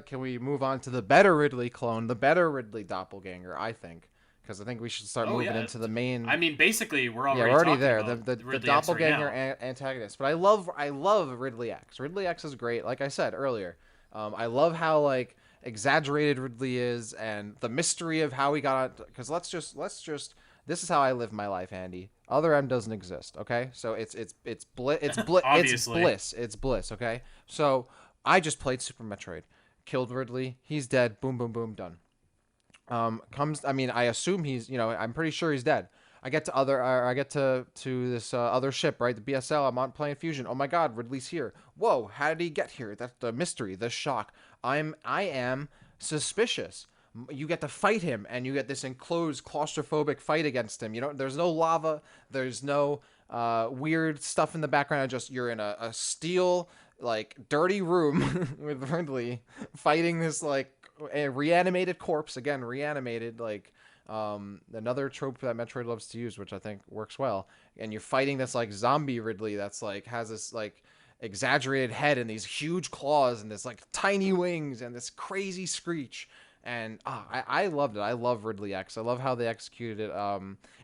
Speaker 2: can we move on to the better Ridley clone, the better Ridley doppelganger? I think, because I think we should start
Speaker 1: Oh
Speaker 2: moving
Speaker 1: yeah,
Speaker 2: into the main.
Speaker 1: I mean, basically, we're
Speaker 2: Yeah,
Speaker 1: already
Speaker 2: we're already
Speaker 1: talking
Speaker 2: there.
Speaker 1: about
Speaker 2: The
Speaker 1: Ridley X right
Speaker 2: doppelganger
Speaker 1: now.
Speaker 2: antagonist. But I love Ridley X. Ridley X is great. Like I said earlier, I love how like exaggerated Ridley is and the mystery of how he got on. Because let's just this is how I live my life, Andy. Other M doesn't exist. Okay, so it's
Speaker 1: Obviously.
Speaker 2: it's bliss. Okay, so I just played Super Metroid, killed Ridley. He's dead. Boom, boom, boom. Done. I mean, I assume he's, you know, I'm pretty sure he's dead. I get to this other ship, right? The BSL. I'm on playing Fusion. Oh my God, Ridley's here. Whoa, how did he get here? That's the mystery, the shock. I am suspicious. You get to fight him, and you get this enclosed, claustrophobic fight against him. You know, there's no lava, there's no weird stuff in the background. Just you're in a steel, like dirty room with Ridley fighting this like a reanimated corpse, again reanimated, like another trope that Metroid loves to use, which I think works well. And you're fighting this like zombie Ridley that's like has this like exaggerated head and these huge claws and this like tiny wings and this crazy screech. And I loved it. I love Ridley X. I love how they executed it.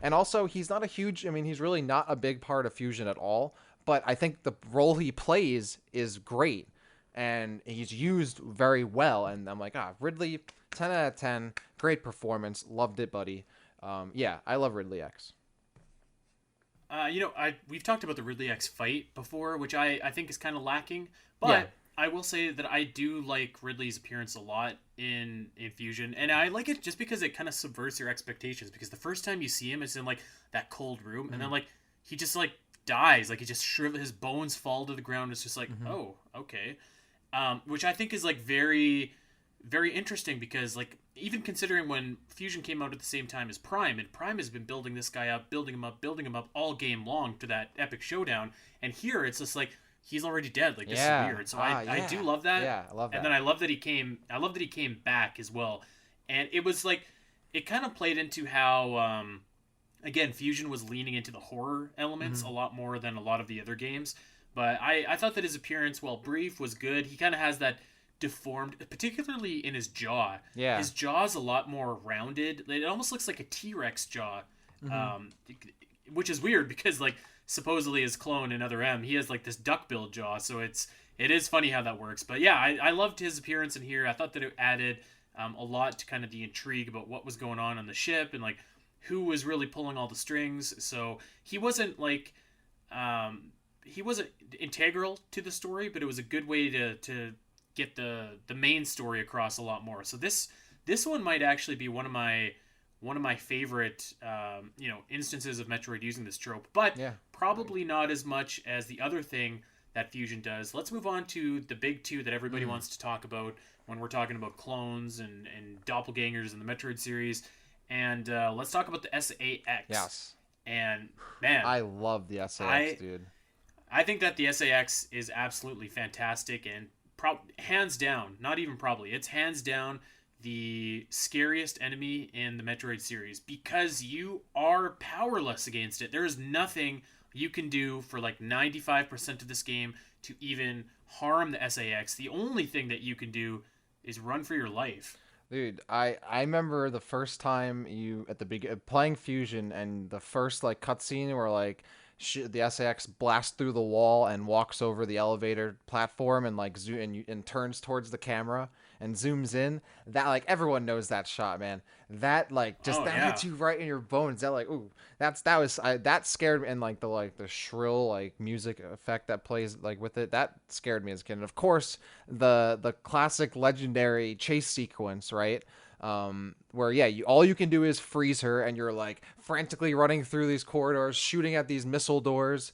Speaker 2: And also he's not a huge, I mean, he's really not a big part of Fusion at all, but I think the role he plays is great and he's used very well. And I'm like, Ridley, 10 out of 10, great performance, loved it, buddy. Yeah, I love Ridley X.
Speaker 1: We've talked about the Ridley X fight before, which I think is kind of lacking, but
Speaker 2: Yeah.
Speaker 1: I will say that I do like Ridley's appearance a lot in Fusion, and I like it just because it kind of subverts your expectations. Because the first time you see him, it's in like that cold room, and then like he just like dies, like he just his bones fall to the ground. It's just like, oh, okay, which I think is like very, very interesting because like even considering when Fusion came out at the same time as Prime, and Prime has been building this guy up, building him up all game long to that epic showdown, and here it's just like he's already dead. Like this is weird. So I do love that.
Speaker 2: Yeah, I love that.
Speaker 1: And then I love that he came. I love that he came back as well. And it was like it kind of played into how again, Fusion was leaning into the horror elements
Speaker 2: Hmm.
Speaker 1: a lot more than a lot of the other games. But I thought that his appearance, while brief, was good. He kind of has that deformed, particularly in his jaw.
Speaker 2: Yeah.
Speaker 1: His jaw's a lot more rounded. It almost looks like a T-Rex jaw,
Speaker 2: Hmm.
Speaker 1: um, which is weird because like supposedly his clone in Other M, he has like this duckbill jaw. So it is funny how that works. But yeah, I loved his appearance in here. I thought that it added a lot to kind of the intrigue about what was going on the ship and like who was really pulling all the strings. So he wasn't like he wasn't integral to the story, but it was a good way to get the main story across a lot more. So this one might actually be one of my favorite instances of Metroid using this trope, but
Speaker 2: Yeah.
Speaker 1: probably not as much as the other thing that Fusion does. Let's move on to the big two that everybody
Speaker 2: Mm.
Speaker 1: wants to talk about when we're talking about clones and doppelgangers in the Metroid series. And let's talk about the SAX.
Speaker 2: Yes.
Speaker 1: And man,
Speaker 2: I love the SAX,
Speaker 1: I
Speaker 2: dude.
Speaker 1: I think that the SAX is absolutely fantastic and hands down, not even probably, it's hands down the scariest enemy in the Metroid series because you are powerless against it. There is nothing you can do for like 95% of this game to even harm the SAX. The only thing that you can do is run for your life.
Speaker 2: Dude, I remember the first time you at the playing Fusion and the first like cutscene where like the SAX blasts through the wall and walks over the elevator platform and like and turns towards the camera and zooms in. That like everyone knows that shot, man. That like just
Speaker 1: Oh
Speaker 2: that
Speaker 1: yeah.
Speaker 2: hits you right in your bones. That like ooh, that scared me. And like the shrill like music effect that plays like with it, that scared me as a kid. And of course the classic legendary chase sequence, right? Where yeah, all you can do is freeze her, and you're like frantically running through these corridors, shooting at these missile doors,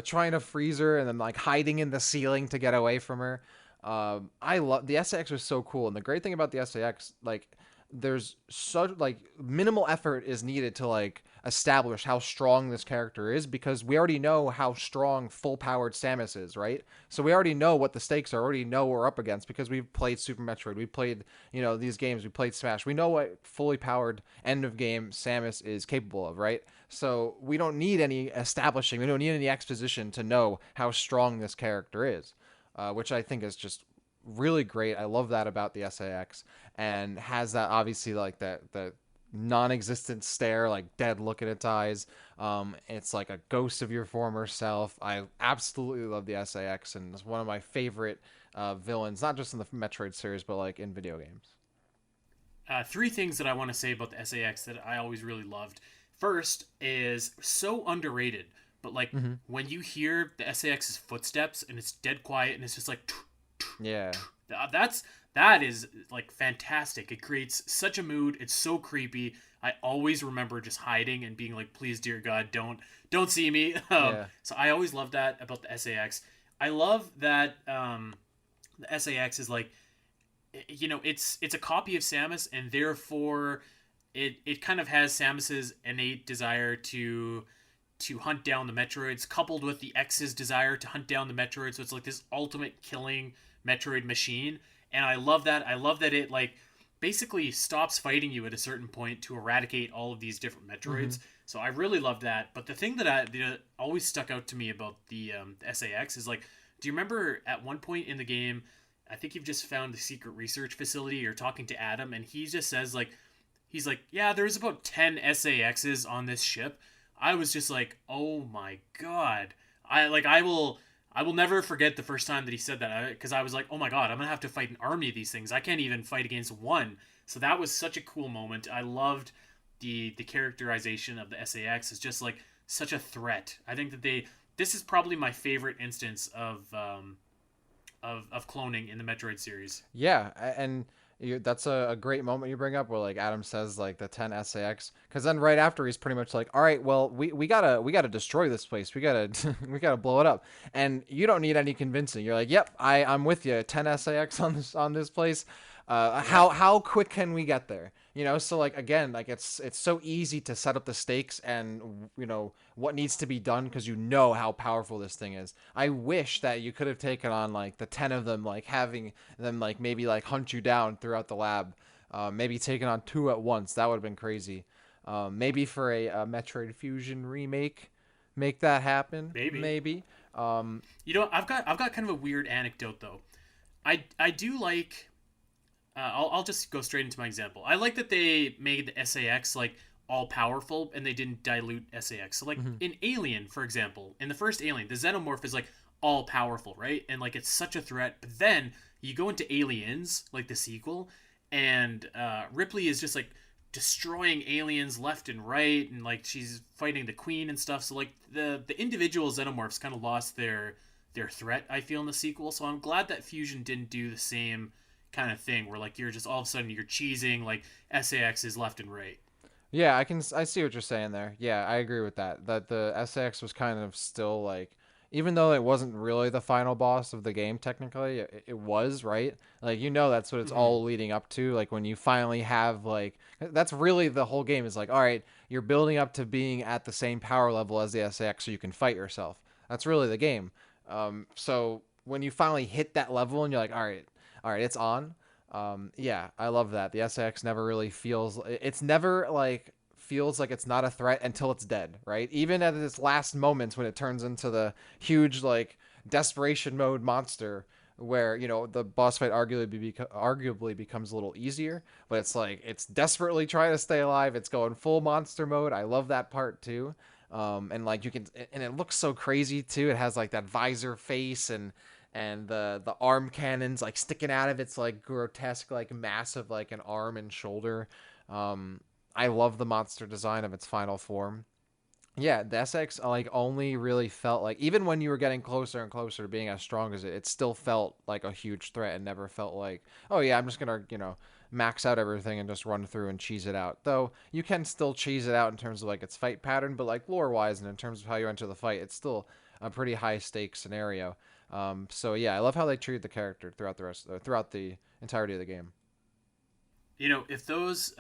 Speaker 2: trying to freeze her, and then like hiding in the ceiling to get away from her. I love the SAX was so cool, and the great thing about the SAX, like, there's such like minimal effort is needed to like establish how strong this character is because we already know how strong full powered Samus is, right? So we already know what the stakes are, already know what we're up against because we've played Super Metroid, we played, these games, we played Smash. We know what fully powered end of game Samus is capable of, right? So we don't need any establishing, we don't need any exposition to know how strong this character is, which I think is just really great. I love that about the SAX, and has that obviously like that non-existent stare, like dead look in its eyes. It's like a ghost of your former self. I absolutely love the SAX, and it's one of my favorite villains, not just in the Metroid series, but like in video games.
Speaker 1: Three things that I want to say about the SAX that I always really loved. First is so underrated, but like
Speaker 2: Mm-hmm.
Speaker 1: when you hear the SAX's footsteps and it's dead quiet and it's just like
Speaker 2: Yeah.
Speaker 1: that is like fantastic. It creates such a mood. It's so creepy. I always remember just hiding and being like, "Please, dear God, don't see me."
Speaker 2: Yeah.
Speaker 1: So I always love that about the SAX. I love that the SAX is like it's a copy of Samus, and therefore it kind of has Samus's innate desire to hunt down the Metroids, coupled with the X's desire to hunt down the Metroids. So it's like this ultimate killing Metroid machine, and I love that. I love that it like basically stops fighting you at a certain point to eradicate all of these different
Speaker 2: Mm-hmm.
Speaker 1: Metroids. So I really love that. But the thing that always stuck out to me about the SAX is like, do you remember at one point in the game? I think you've just found the secret research facility. You're talking to Adam, and he just says like, he's like, yeah, there's about 10 SAXs on this ship. I was just like, oh my god. I will never forget the first time that he said that because I was like, oh my god, I'm gonna have to fight an army of these things. I can't even fight against one. So that was such a cool moment. I loved the characterization of the SAX as just like such a threat. I think that this is probably my favorite instance of cloning in the Metroid series.
Speaker 2: Yeah, and that's a great moment you bring up where like Adam says like the 10 SAX, because then right after he's pretty much like, all right, well we gotta destroy this place, we gotta we gotta blow it up, and you don't need any convincing. You're like, yep, I'm with you. 10 SAX on this place.
Speaker 1: Yeah.
Speaker 2: How quick can we get there? So like again, like it's so easy to set up the stakes and what needs to be done because you know how powerful this thing is. I wish that you could have taken on like the 10 of them, like having them like maybe like hunt you down throughout the lab. Maybe taking on two at once. That would have been crazy. Maybe for a Metroid Fusion remake, make that happen.
Speaker 1: Maybe.
Speaker 2: Maybe. Um,
Speaker 1: I've got kind of a weird anecdote though. I do like. I'll just go straight into my example. I like that they made the SAX like all powerful and they didn't dilute SAX. So like
Speaker 2: mhm.
Speaker 1: in Alien, for example, in the first Alien, the Xenomorph is like all powerful, right? And like it's such a threat. But then you go into Aliens, like the sequel, and Ripley is just like destroying aliens left and right, and like she's fighting the Queen and stuff. So like the individual Xenomorphs kind of lost their threat. I feel in the sequel. So I'm glad that Fusion didn't do the same kind of thing where like you're just all of a sudden you're cheesing like SAX is left and right.
Speaker 2: Yeah, I see what you're saying there. Yeah, I agree with that. That the SX was kind of still like, even though it wasn't really the final boss of the game technically, it was, right? Like that's what it's
Speaker 1: Mm-hmm.
Speaker 2: all leading up to. Like when you finally have like that's really the whole game is like, all right, you're building up to being at the same power level as the SX so you can fight yourself. That's really the game. So when you finally hit that level and you're like, all right, it's on. Yeah, I love that. The SX never really feels. It's never like feels like it's not a threat until it's dead, right? Even at its last moments when it turns into the huge like desperation mode monster, where the boss fight arguably becomes a little easier, but it's like it's desperately trying to stay alive. It's going full monster mode. I love that part too. And like and it looks so crazy too. It has like that visor face and the arm cannons like sticking out of its like grotesque like massive like an arm and shoulder. Um, I love the monster design of its final form. Yeah, the SX like only really felt like even when you were getting closer and closer to being as strong as it still felt like a huge threat and never felt like, oh yeah, I'm just gonna max out everything and just run through and cheese it out. Though you can still cheese it out in terms of like its fight pattern, but like lore wise and in terms of how you enter the fight, it's still a pretty high stakes scenario. So yeah, I love how they treated the character throughout the entirety of the game.
Speaker 1: If those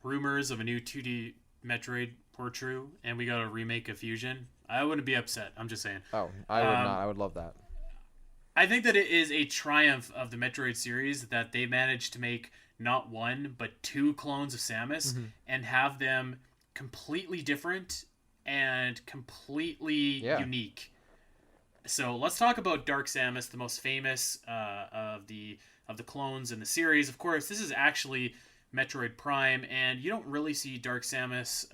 Speaker 1: rumors of a new 2D Metroid were true and we got a remake of Fusion, I wouldn't be upset. I'm just saying.
Speaker 2: Oh, I would not.
Speaker 1: Um,
Speaker 2: I would love that.
Speaker 1: I think that it is a triumph of the Metroid series that they managed to make not one but two clones of Samus
Speaker 2: Hmm.
Speaker 1: and have them completely different and completely
Speaker 2: Yeah.
Speaker 1: unique. So let's talk about Dark Samus, the most famous of the clones in the series. Of course, this is actually Metroid Prime, and you don't really see Dark Samus,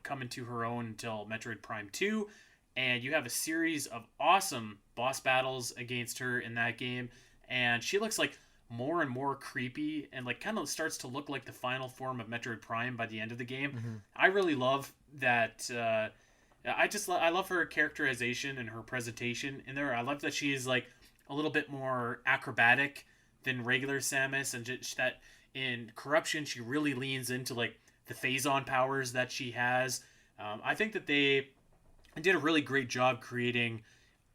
Speaker 1: come into her own until Metroid Prime 2, and you have a series of awesome boss battles against her in that game, and she looks like more and more creepy and like kind of starts to look like the final form of Metroid Prime by the end of the game.
Speaker 2: Hmm.
Speaker 1: I really love that. I love her characterization and her presentation in there. I love that she is like a little bit more acrobatic than regular Samus, and just that in Corruption she really leans into like the phazon powers that she has. I think that they did a really great job creating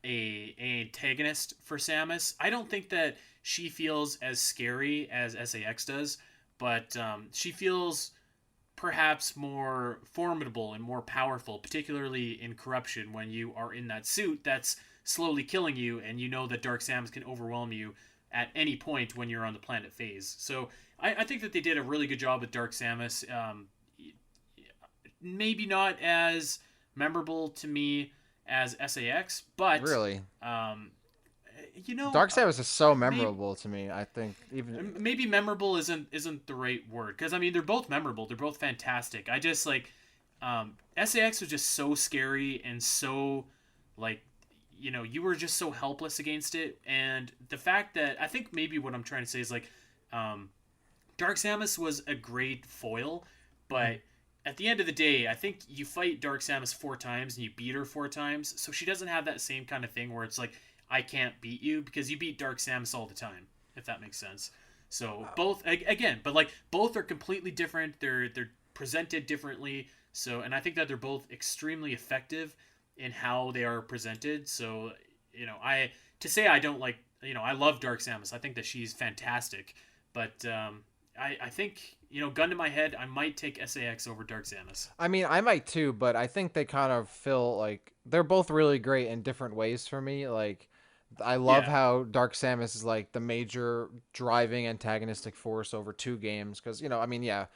Speaker 1: a antagonist for Samus. I don't think that she feels as scary as SAX does, but she feels perhaps more formidable and more powerful, particularly in Corruption when you are in that suit that's slowly killing you and you know that Dark Samus can overwhelm you at any point when you're on the planet phase. So I think that they did a really good job with Dark Samus. Maybe not as memorable to me as SAX, but
Speaker 2: Really.
Speaker 1: um, you know,
Speaker 2: Dark Samus is so
Speaker 1: maybe
Speaker 2: memorable to me. I think even
Speaker 1: maybe memorable isn't the right word because I mean they're both memorable. They're both fantastic. I just like SAX was just so scary and so like you were just so helpless against it, and the fact that I think maybe what I'm trying to say is like um, Dark Samus was a great foil,
Speaker 2: Mhm.
Speaker 1: but at the end of the day, I think you fight Dark Samus 4 times and you beat her 4 times, so she doesn't have that same kind of thing where it's like I can't beat you because you beat Dark Samus all the time, if that makes sense. So both again, but like both are completely different. They're presented differently. So and I think that they're both extremely effective in how they are presented. So I to say I don't like I love Dark Samus. I think that she's fantastic, but I think gun to my head, I might take SAX over Dark Samus.
Speaker 2: I mean, I might too, but I think they kind of feel like they're both really great in different ways for me. Like I love
Speaker 1: Yeah,
Speaker 2: how Dark Samus is like the major driving antagonistic force over two games. Because, I mean, yeah.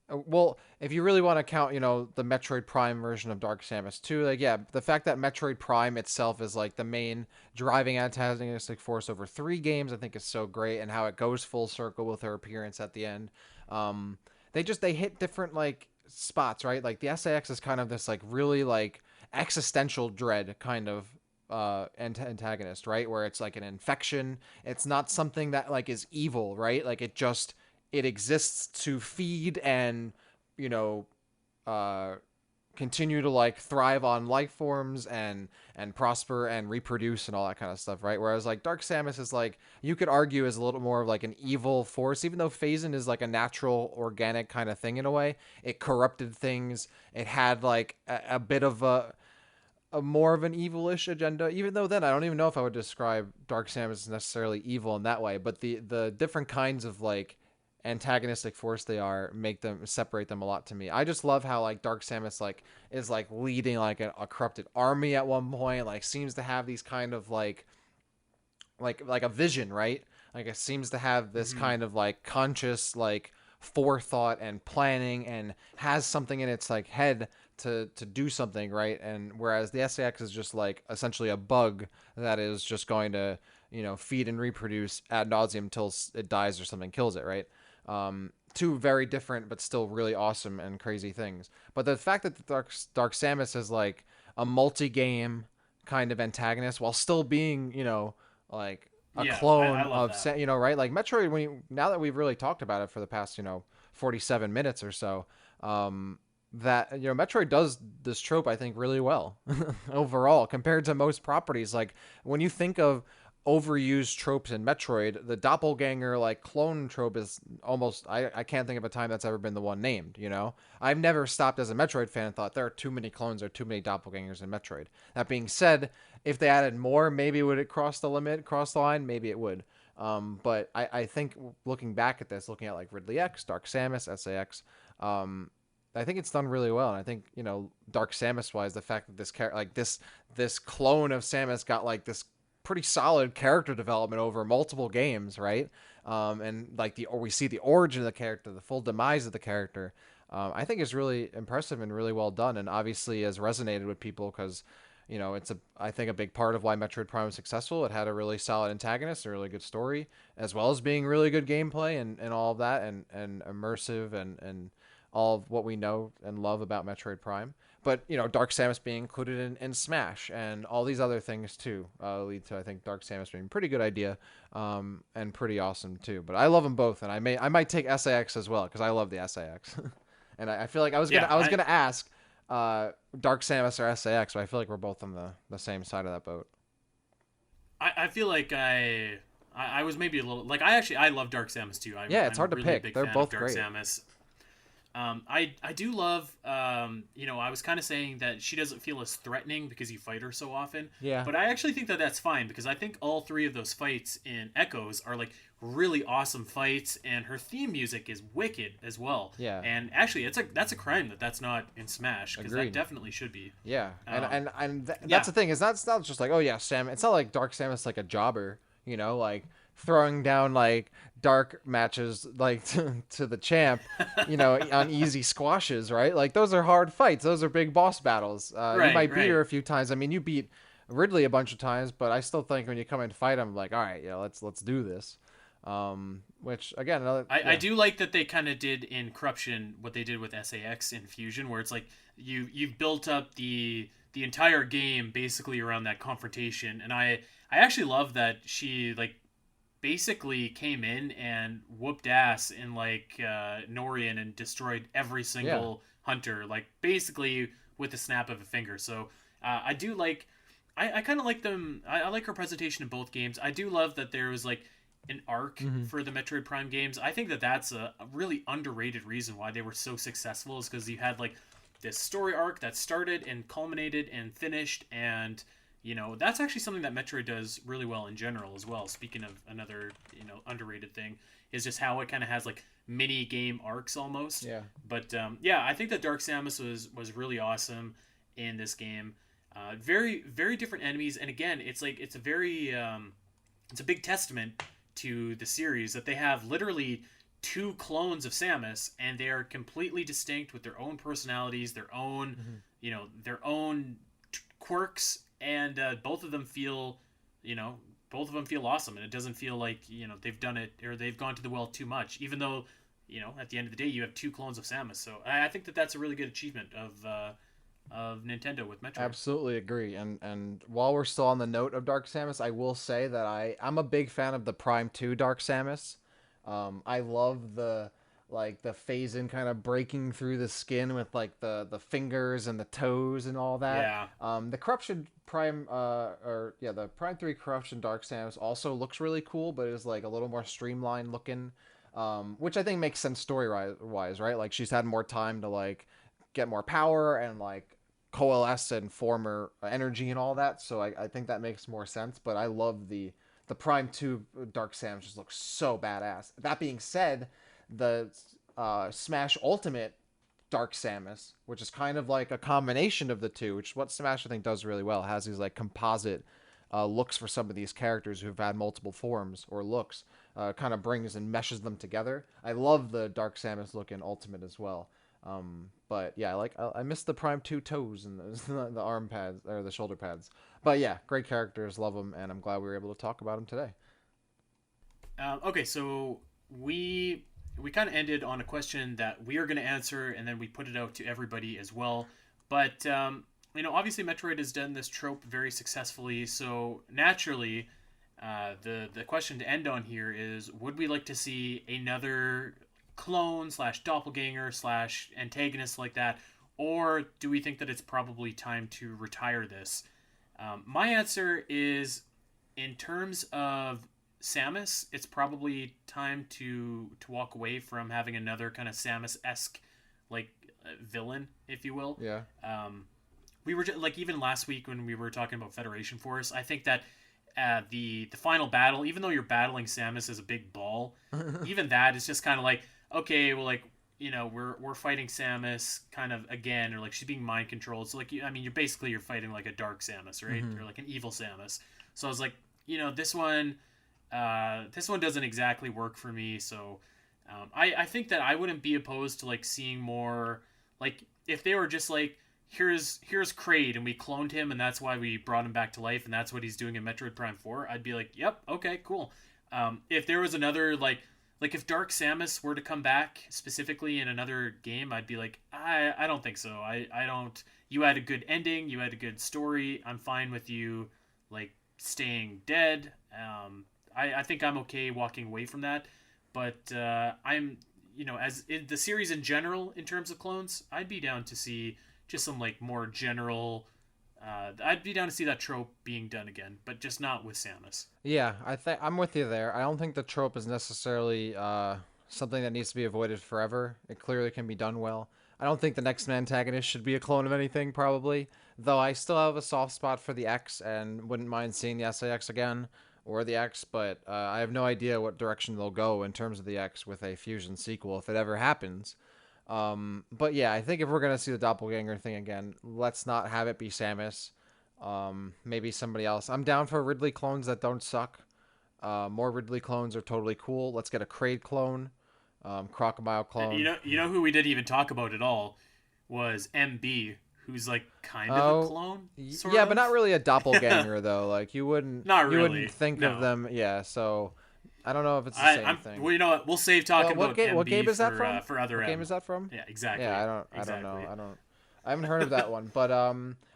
Speaker 2: Well, if you really want to count, the Metroid Prime version of Dark Samus 2, like, yeah, the fact that Metroid Prime itself is like the main driving antagonistic force over three games, I think is so great, and how it goes full circle with her appearance at the end. Um, they hit different like spots, right? Like the SAX is kind of this like really like existential dread kind of antagonist, right? Where it's like an infection. It's not something that like is evil, right? Like it exists to feed and you know uh continue to like thrive on life forms and prosper and reproduce and all that kind of stuff, right? Whereas like Dark Samus is like, you could argue, is a little more of like an evil force, even though Phazon is like a natural organic kind of thing in a way. It corrupted things. It had like a bit of a more of an evilish agenda, even though then I don't even know if I would describe Dark Samus as necessarily evil in that way, but the different kinds of like antagonistic force they are make them separate them a lot to me. I just love how like Dark Samus like is like leading like a corrupted army at one point, like seems to have these kind of like a vision, right? Like it seems to have this
Speaker 1: hmm
Speaker 2: kind of like conscious like forethought and planning, and has something in its like head to do something, right? And whereas the SAX is just like essentially a bug that is just going to feed and reproduce ad nauseum until it dies or something kills it, right? Two very different but still really awesome and crazy things. But the fact that the Dark Samus is like a multi-game kind of antagonist while still being like a
Speaker 1: yeah, I
Speaker 2: clone
Speaker 1: love
Speaker 2: of
Speaker 1: that.
Speaker 2: right, like Metroid. Now that we've really talked about it for the past 47 minutes or so, that Metroid does this trope, I think, really well overall compared to most properties. Like when you think of overused tropes in Metroid, the doppelganger like clone trope is almost, I can't think of a time that's ever been the one named, I've never stopped as a Metroid fan and thought there are too many clones or too many doppelgangers in Metroid. That being said, if they added more, maybe would it cross the limit, cross the line? Maybe it would. But I think looking back at this, looking at like Ridley X, Dark Samus, SAX, um, I think it's done really well. And I think, Dark Samus wise, the fact that this clone of Samus got like this pretty solid character development over multiple games, right? And like we see the origin of the character, the full demise of the character. I think is really impressive and really well done, and obviously has resonated with people because, it's I think a big part of why Metroid Prime was successful. It had a really solid antagonist, a really good story, as well as being really good gameplay and all of that, and immersive and all of what we know and love about Metroid Prime. But Dark Samus being included in Smash and all these other things too lead to, I think, Dark Samus being a pretty good idea, and pretty awesome too. But I love them both, and I might take SAX as well because I love the SAX, and I feel like
Speaker 1: Yeah,
Speaker 2: I was gonna ask Dark Samus or SAX, but I feel like we're both on the same side of that boat.
Speaker 1: I feel like I was maybe a little like I love Dark Samus too.
Speaker 2: Yeah, it's
Speaker 1: I'm
Speaker 2: hard to
Speaker 1: really a
Speaker 2: pick.
Speaker 1: big
Speaker 2: They're
Speaker 1: fan of
Speaker 2: both
Speaker 1: Dark
Speaker 2: great.
Speaker 1: Samus. I do love, I was kind of saying that she doesn't feel as threatening because you fight her so often,
Speaker 2: Yeah,
Speaker 1: but I actually think that that's fine because I think all three of those fights in Echoes are like really awesome fights, and her theme music is wicked as well.
Speaker 2: yeah,
Speaker 1: And actually, that's a crime that that's not in Smash because that
Speaker 2: agreed.
Speaker 1: definitely should be.
Speaker 2: Yeah, that's
Speaker 1: Yeah,
Speaker 2: the thing, is that's not just like, oh yeah, Sam. It's not like Dark Samus like a jobber, like throwing down like dark matches like to the champ, on easy squashes, right? Like those are hard fights. Those are big boss battles. You
Speaker 1: right,
Speaker 2: might beat her
Speaker 1: right.
Speaker 2: a few times. I mean, you beat Ridley a bunch of times, but I still think when you come and fight him, like, all right, yeah, let's do this. Which again, another,
Speaker 1: I
Speaker 2: yeah,
Speaker 1: do like that they kind of did in Corruption what they did with SAX in Fusion, where it's like you've built up the entire game basically around that confrontation, and I actually love that she like basically came in and whooped ass in like Norian and destroyed every
Speaker 2: yeah.
Speaker 1: single hunter, like basically with the snap of a finger. So I do like I kind of like them. I like her presentation in both games. I do love that there was like an arc
Speaker 2: Hmm.
Speaker 1: for the Metroid Prime games. I think that that's a really underrated reason why they were so successful is because you had like this story arc that started and culminated and finished, and that's actually something that Metroid does really well in general as well. Speaking of another underrated thing, is just how it kind of has like mini game arcs almost.
Speaker 2: Yeah.
Speaker 1: But yeah, I think that Dark Samus was really awesome in this game. Very very different enemies, and again, it's like it's a big testament to the series that they have literally two clones of Samus, and they are completely distinct with their own personalities, their own,
Speaker 2: Mhm.
Speaker 1: their own quirks, and both of them feel, you know, both of them feel awesome, and it doesn't feel like they've done it or they've gone to the well too much, even though at the end of the day you have two clones of Samus. So I think that that's a really good achievement of Nintendo with Metroid.
Speaker 2: Absolutely agree. And while we're still on the note of Dark Samus, I will say that I'm a big fan of the Prime 2 Dark Samus. I love the phase in kind of breaking through the skin with like the fingers and the toes and all that.
Speaker 1: Yeah,
Speaker 2: The Corruption Prime or yeah, the Prime 3 Corruption Dark Samus also looks really cool, but is like a little more streamlined looking. Which I think makes sense story wise, right? Like she's had more time to like get more power and like coalesce and form her energy and all that. So I think that makes more sense. But I love the Prime 2 Dark Samus just looks so badass. That being said, the Smash Ultimate Dark Samus, which is kind of like a combination of the two, which is what Smash I think does really well, has these like composite looks for some of these characters who've had multiple forms or looks, kind of brings and meshes them together. I love the Dark Samus look in Ultimate as well. But yeah, I missed the Prime 2 toes and the arm pads or the shoulder pads. But yeah, great characters, love them, and I'm glad we were able to talk about them today.
Speaker 1: okay, so we kind of ended on a question that we are going to answer, and then we put it out to everybody as well. But obviously, Metroid has done this trope very successfully. So naturally, the question to end on here is: would we like to see another clone slash doppelganger slash antagonist like that, or do we think that it's probably time to retire this? My answer is, in terms of Samus, it's probably time to walk away from having another kind of Samus esque like villain, if you will.
Speaker 2: Yeah.
Speaker 1: We were like even last week when we were talking about Federation Force. I think that the final battle, even though you're battling Samus as a big ball, even that is just kind of like okay, well like we're fighting Samus kind of again, or like she's being mind controlled. So like I mean you're fighting like a dark Samus, right,
Speaker 2: Mm-hmm.
Speaker 1: or like an evil Samus. So I was like this one doesn't exactly work for me. So I think that I wouldn't be opposed to like seeing more, like if they were just like here's Kraid and we cloned him and that's why we brought him back to life and that's what he's doing in Metroid Prime 4. I'd be like, yep, okay, cool. If there was another like if Dark Samus were to come back specifically in another game, I'd be like, I don't think so. I don't. You had a good ending. You had a good story. I'm fine with you like staying dead. I think I'm okay walking away from that. But I'm, as in the series in general, in terms of clones, I'd be down to see just some like more general. I'd be down to see that trope being done again, but just not with Samus.
Speaker 2: Yeah, I think I'm with you there. I don't think the trope is necessarily something that needs to be avoided forever. It clearly can be done well. I don't think the next antagonist should be a clone of anything, probably. Though I still have a soft spot for the X and wouldn't mind seeing the SAX again or the X, but I have no idea what direction they'll go in terms of the X with a Fusion sequel if it ever happens. But yeah, I think if we're gonna see the doppelganger thing again, let's not have it be Samus. Maybe somebody else. I'm down for Ridley clones that don't suck. More Ridley clones are totally cool. Let's get a Kraid clone, Crocodile
Speaker 1: You
Speaker 2: clone.
Speaker 1: know, you know who we didn't even talk about at all was MB, who's like kind of a
Speaker 2: Oh,
Speaker 1: clone, sort
Speaker 2: yeah, but not
Speaker 1: of.
Speaker 2: really a doppelganger though. Like
Speaker 1: Not
Speaker 2: you wouldn't
Speaker 1: really.
Speaker 2: think of
Speaker 1: No.
Speaker 2: them. Yeah, so I don't know if it's the
Speaker 1: I,
Speaker 2: same
Speaker 1: I'm.
Speaker 2: thing.
Speaker 1: Well, you know what? We'll save
Speaker 2: Well,
Speaker 1: talking about
Speaker 2: what
Speaker 1: MB
Speaker 2: game is that from?
Speaker 1: for other
Speaker 2: What game
Speaker 1: M.
Speaker 2: is that from?
Speaker 1: Yeah,
Speaker 2: Yeah,
Speaker 1: exactly.
Speaker 2: I don't know.
Speaker 1: Exactly.
Speaker 2: I haven't heard of that one, but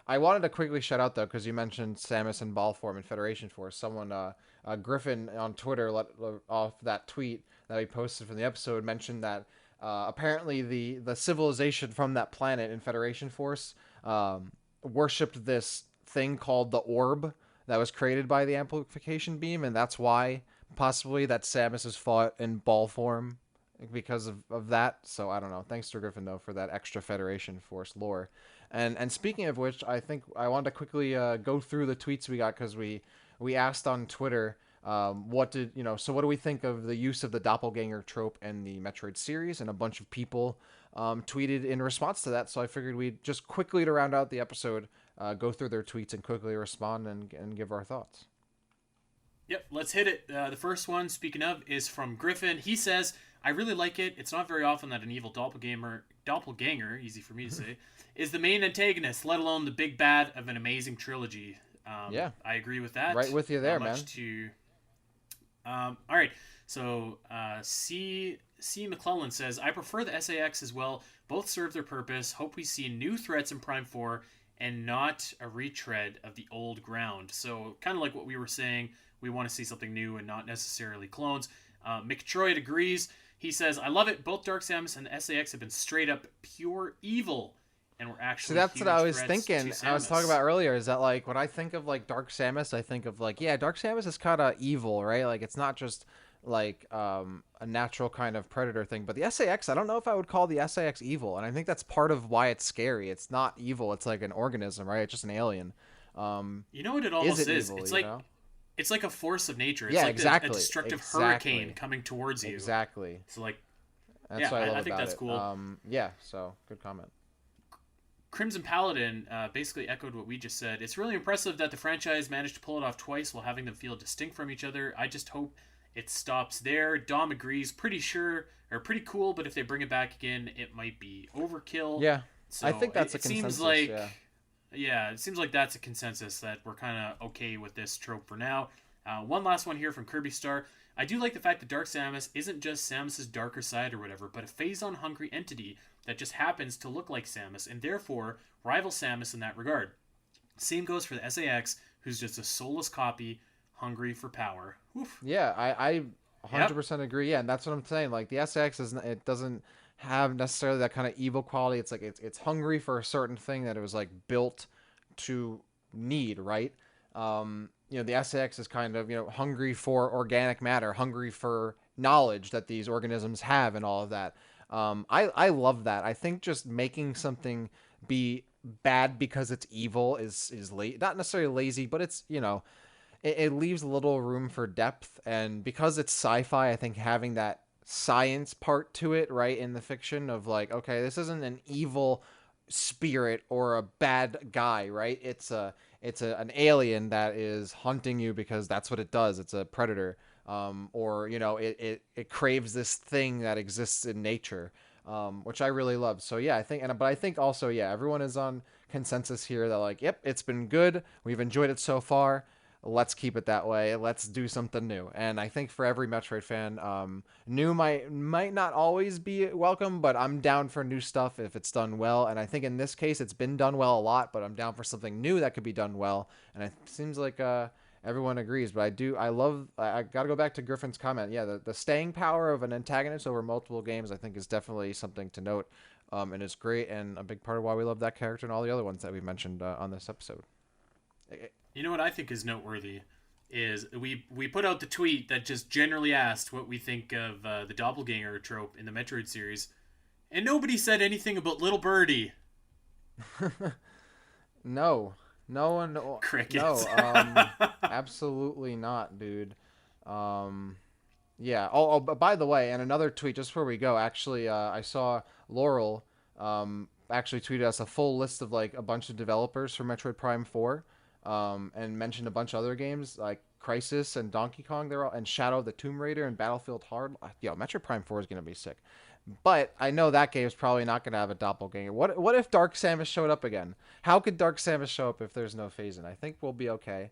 Speaker 2: I wanted to quickly shout out though because you mentioned Samus and Ballform and Federation Force. Someone, Griffin on Twitter, let off that tweet that he posted from the episode mentioned that apparently the civilization from that planet in Federation Force worshipped this thing called the orb that was created by the amplification beam, and that's why possibly that Samus is fought in ball form because of that. So I don't know. Thanks to Griffin though for that extra Federation Force lore. And speaking of which, I think I wanted to quickly go through the tweets we got because we asked on Twitter what did so what do we think of the use of the doppelganger trope in the Metroid series, and a bunch of people tweeted in response to that. So I figured we'd just quickly, to round out the episode, go through their tweets and quickly respond and give our thoughts.
Speaker 1: Yep, let's hit it. The first one, speaking of, is from Griffin. He says, I really like it. It's not very often that an evil doppelganger, easy for me to say, is the main antagonist, let alone the big bad of an amazing trilogy.
Speaker 2: Yeah.
Speaker 1: I agree with that.
Speaker 2: Right with you there, man.
Speaker 1: All right. So C. McClellan says, I prefer the SAX as well. Both serve their purpose. Hope we see new threats in Prime 4 and not a retread of the old ground. So kind of like what we were saying, we want to see something new and not necessarily clones. Metroid agrees. He says, I love it. Both Dark Samus and the SAX have been straight up pure evil. And we're actually
Speaker 2: that's what I was
Speaker 1: threats
Speaker 2: thinking.
Speaker 1: to
Speaker 2: I was
Speaker 1: Samus.
Speaker 2: talking about earlier. Is that like when I think of like Dark Samus, I think of like, yeah, Dark Samus is kind of evil, right? Like it's not just like a natural kind of predator thing. But the SAX, I don't know if I would call the SAX evil, and I think that's part of why it's scary. It's not evil. It's like an organism, right? It's just an alien.
Speaker 1: You know what it almost is?
Speaker 2: Evil,
Speaker 1: It's like
Speaker 2: know?
Speaker 1: It's like a force of nature. It's
Speaker 2: Yeah,
Speaker 1: like
Speaker 2: exactly.
Speaker 1: a destructive
Speaker 2: Exactly.
Speaker 1: hurricane coming towards you.
Speaker 2: Exactly.
Speaker 1: So like,
Speaker 2: That's
Speaker 1: yeah,
Speaker 2: what I love
Speaker 1: I think
Speaker 2: about
Speaker 1: that's
Speaker 2: it.
Speaker 1: cool.
Speaker 2: Yeah. So good comment.
Speaker 1: Crimson Paladin basically echoed what we just said. It's really impressive that the franchise managed to pull it off twice while having them feel distinct from each other. I just hope it stops there. Dom agrees. Pretty cool, but if they bring it back again, it might be overkill.
Speaker 2: Yeah,
Speaker 1: So
Speaker 2: I think that's a
Speaker 1: it
Speaker 2: consensus.
Speaker 1: seems like,
Speaker 2: yeah.
Speaker 1: it seems like that's a consensus that we're kind of okay with this trope for now. One last one here from Kirby Star. I do like the fact that Dark Samus isn't just Samus's darker side or whatever, but a phase-on-hungry entity that just happens to look like Samus, and therefore rivals Samus in that regard. Same goes for the SAX, who's just a soulless copy, hungry for power. Oof.
Speaker 2: Yeah, I 100% agree. Yeah, and that's what I'm saying. Like the SX it doesn't have necessarily that kind of evil quality. It's like it's hungry for a certain thing that it was like built to need, right? The SX is kind of, hungry for organic matter, hungry for knowledge that these organisms have and all of that. I love that. I think just making something be bad because it's evil is not necessarily lazy, but it's, it leaves little room for depth. And because it's sci-fi, I think having that science part to it, right, in the fiction of like, okay, this isn't an evil spirit or a bad guy, right? It's an alien that is hunting you because that's what it does. It's a predator. Or it craves this thing that exists in nature, which I really love. So yeah, but I think also, yeah, everyone is on consensus here that like, yep, it's been good. We've enjoyed it so far. Let's keep it that way. Let's do something new. And I think for every Metroid fan, new might not always be welcome, but I'm down for new stuff if it's done well. And I think in this case, it's been done well a lot, but I'm down for something new that could be done well. And it seems like everyone agrees. But I got to go back to Griffin's comment. Yeah, the staying power of an antagonist over multiple games, I think, is definitely something to note. And it's great and a big part of why we love that character and all the other ones that we mentioned on this episode.
Speaker 1: You know what I think is noteworthy is we put out the tweet that just generally asked what we think of the doppelganger trope in the Metroid series, and nobody said anything about Little Birdie.
Speaker 2: No one.
Speaker 1: Crickets.
Speaker 2: No, absolutely not, dude. Yeah. Oh, but by the way, and another tweet just before we go. Actually, I saw Laurel actually tweeted us a full list of like a bunch of developers for Metroid Prime 4. And mentioned a bunch of other games like Crisis and Donkey Kong. They're all, and Shadow of the Tomb Raider and Battlefield Hard. Yo, Metroid Prime 4 is gonna be sick. But I know that game is probably not gonna have a doppelganger. What if Dark Samus showed up again? How could Dark Samus show up if there's no phase-in? I think we'll be okay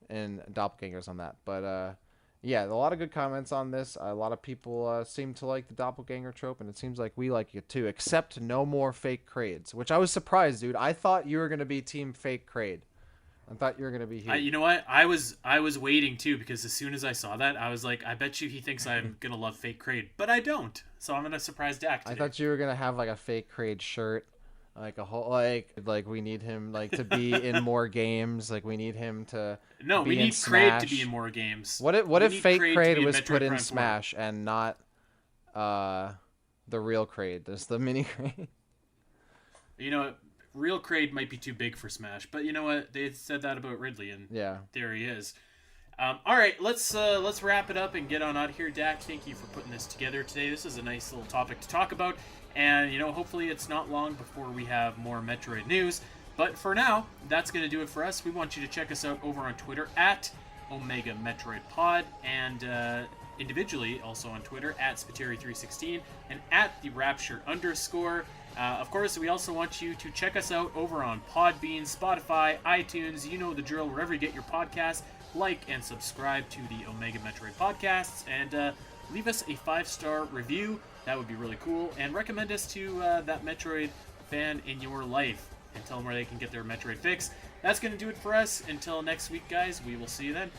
Speaker 2: in doppelgangers on that. But yeah, a lot of good comments on this. A lot of people seem to like the doppelganger trope, and it seems like we like it too. Except no more fake Kraids, which I was surprised, dude. I thought you were gonna be team fake Kraid. I thought you were gonna be here.
Speaker 1: You know what? I was waiting too, because as soon as I saw that, I was like, I bet you he thinks I'm gonna love fake Kraid, but I don't. So I'm gonna surprise Dak today.
Speaker 2: I thought you were gonna have like a fake Kraid shirt, like a whole like we need him like to be in more games. Like we need him to.
Speaker 1: No,
Speaker 2: be
Speaker 1: we need
Speaker 2: Kraid
Speaker 1: to be in more games.
Speaker 2: What if fake Kraid was put in
Speaker 1: Prime
Speaker 2: Smash
Speaker 1: 4.
Speaker 2: and not the real Kraid? Just the mini Kraid.
Speaker 1: You know what? Real Kraid might be too big for Smash, but you know what? They said that about Ridley, and
Speaker 2: yeah,
Speaker 1: there he is. All right, let's wrap it up and get on out of here. Dak, thank you for putting this together today. This is a nice little topic to talk about, And, hopefully it's not long before we have more Metroid news. But for now, that's going to do it for us. We want you to check us out over on Twitter at Omega Metroid Pod, and individually also on Twitter at Spiteri316 and at the Rapture _. Of course, we also want you to check us out over on Podbean, Spotify, iTunes, you know the drill, wherever you get your podcasts. Like and subscribe to the Omega Metroid podcasts, and leave us a 5-star review. That would be really cool. And recommend us to that Metroid fan in your life, and tell them where they can get their Metroid fix. That's going to do it for us. Until next week, guys, we will see you then.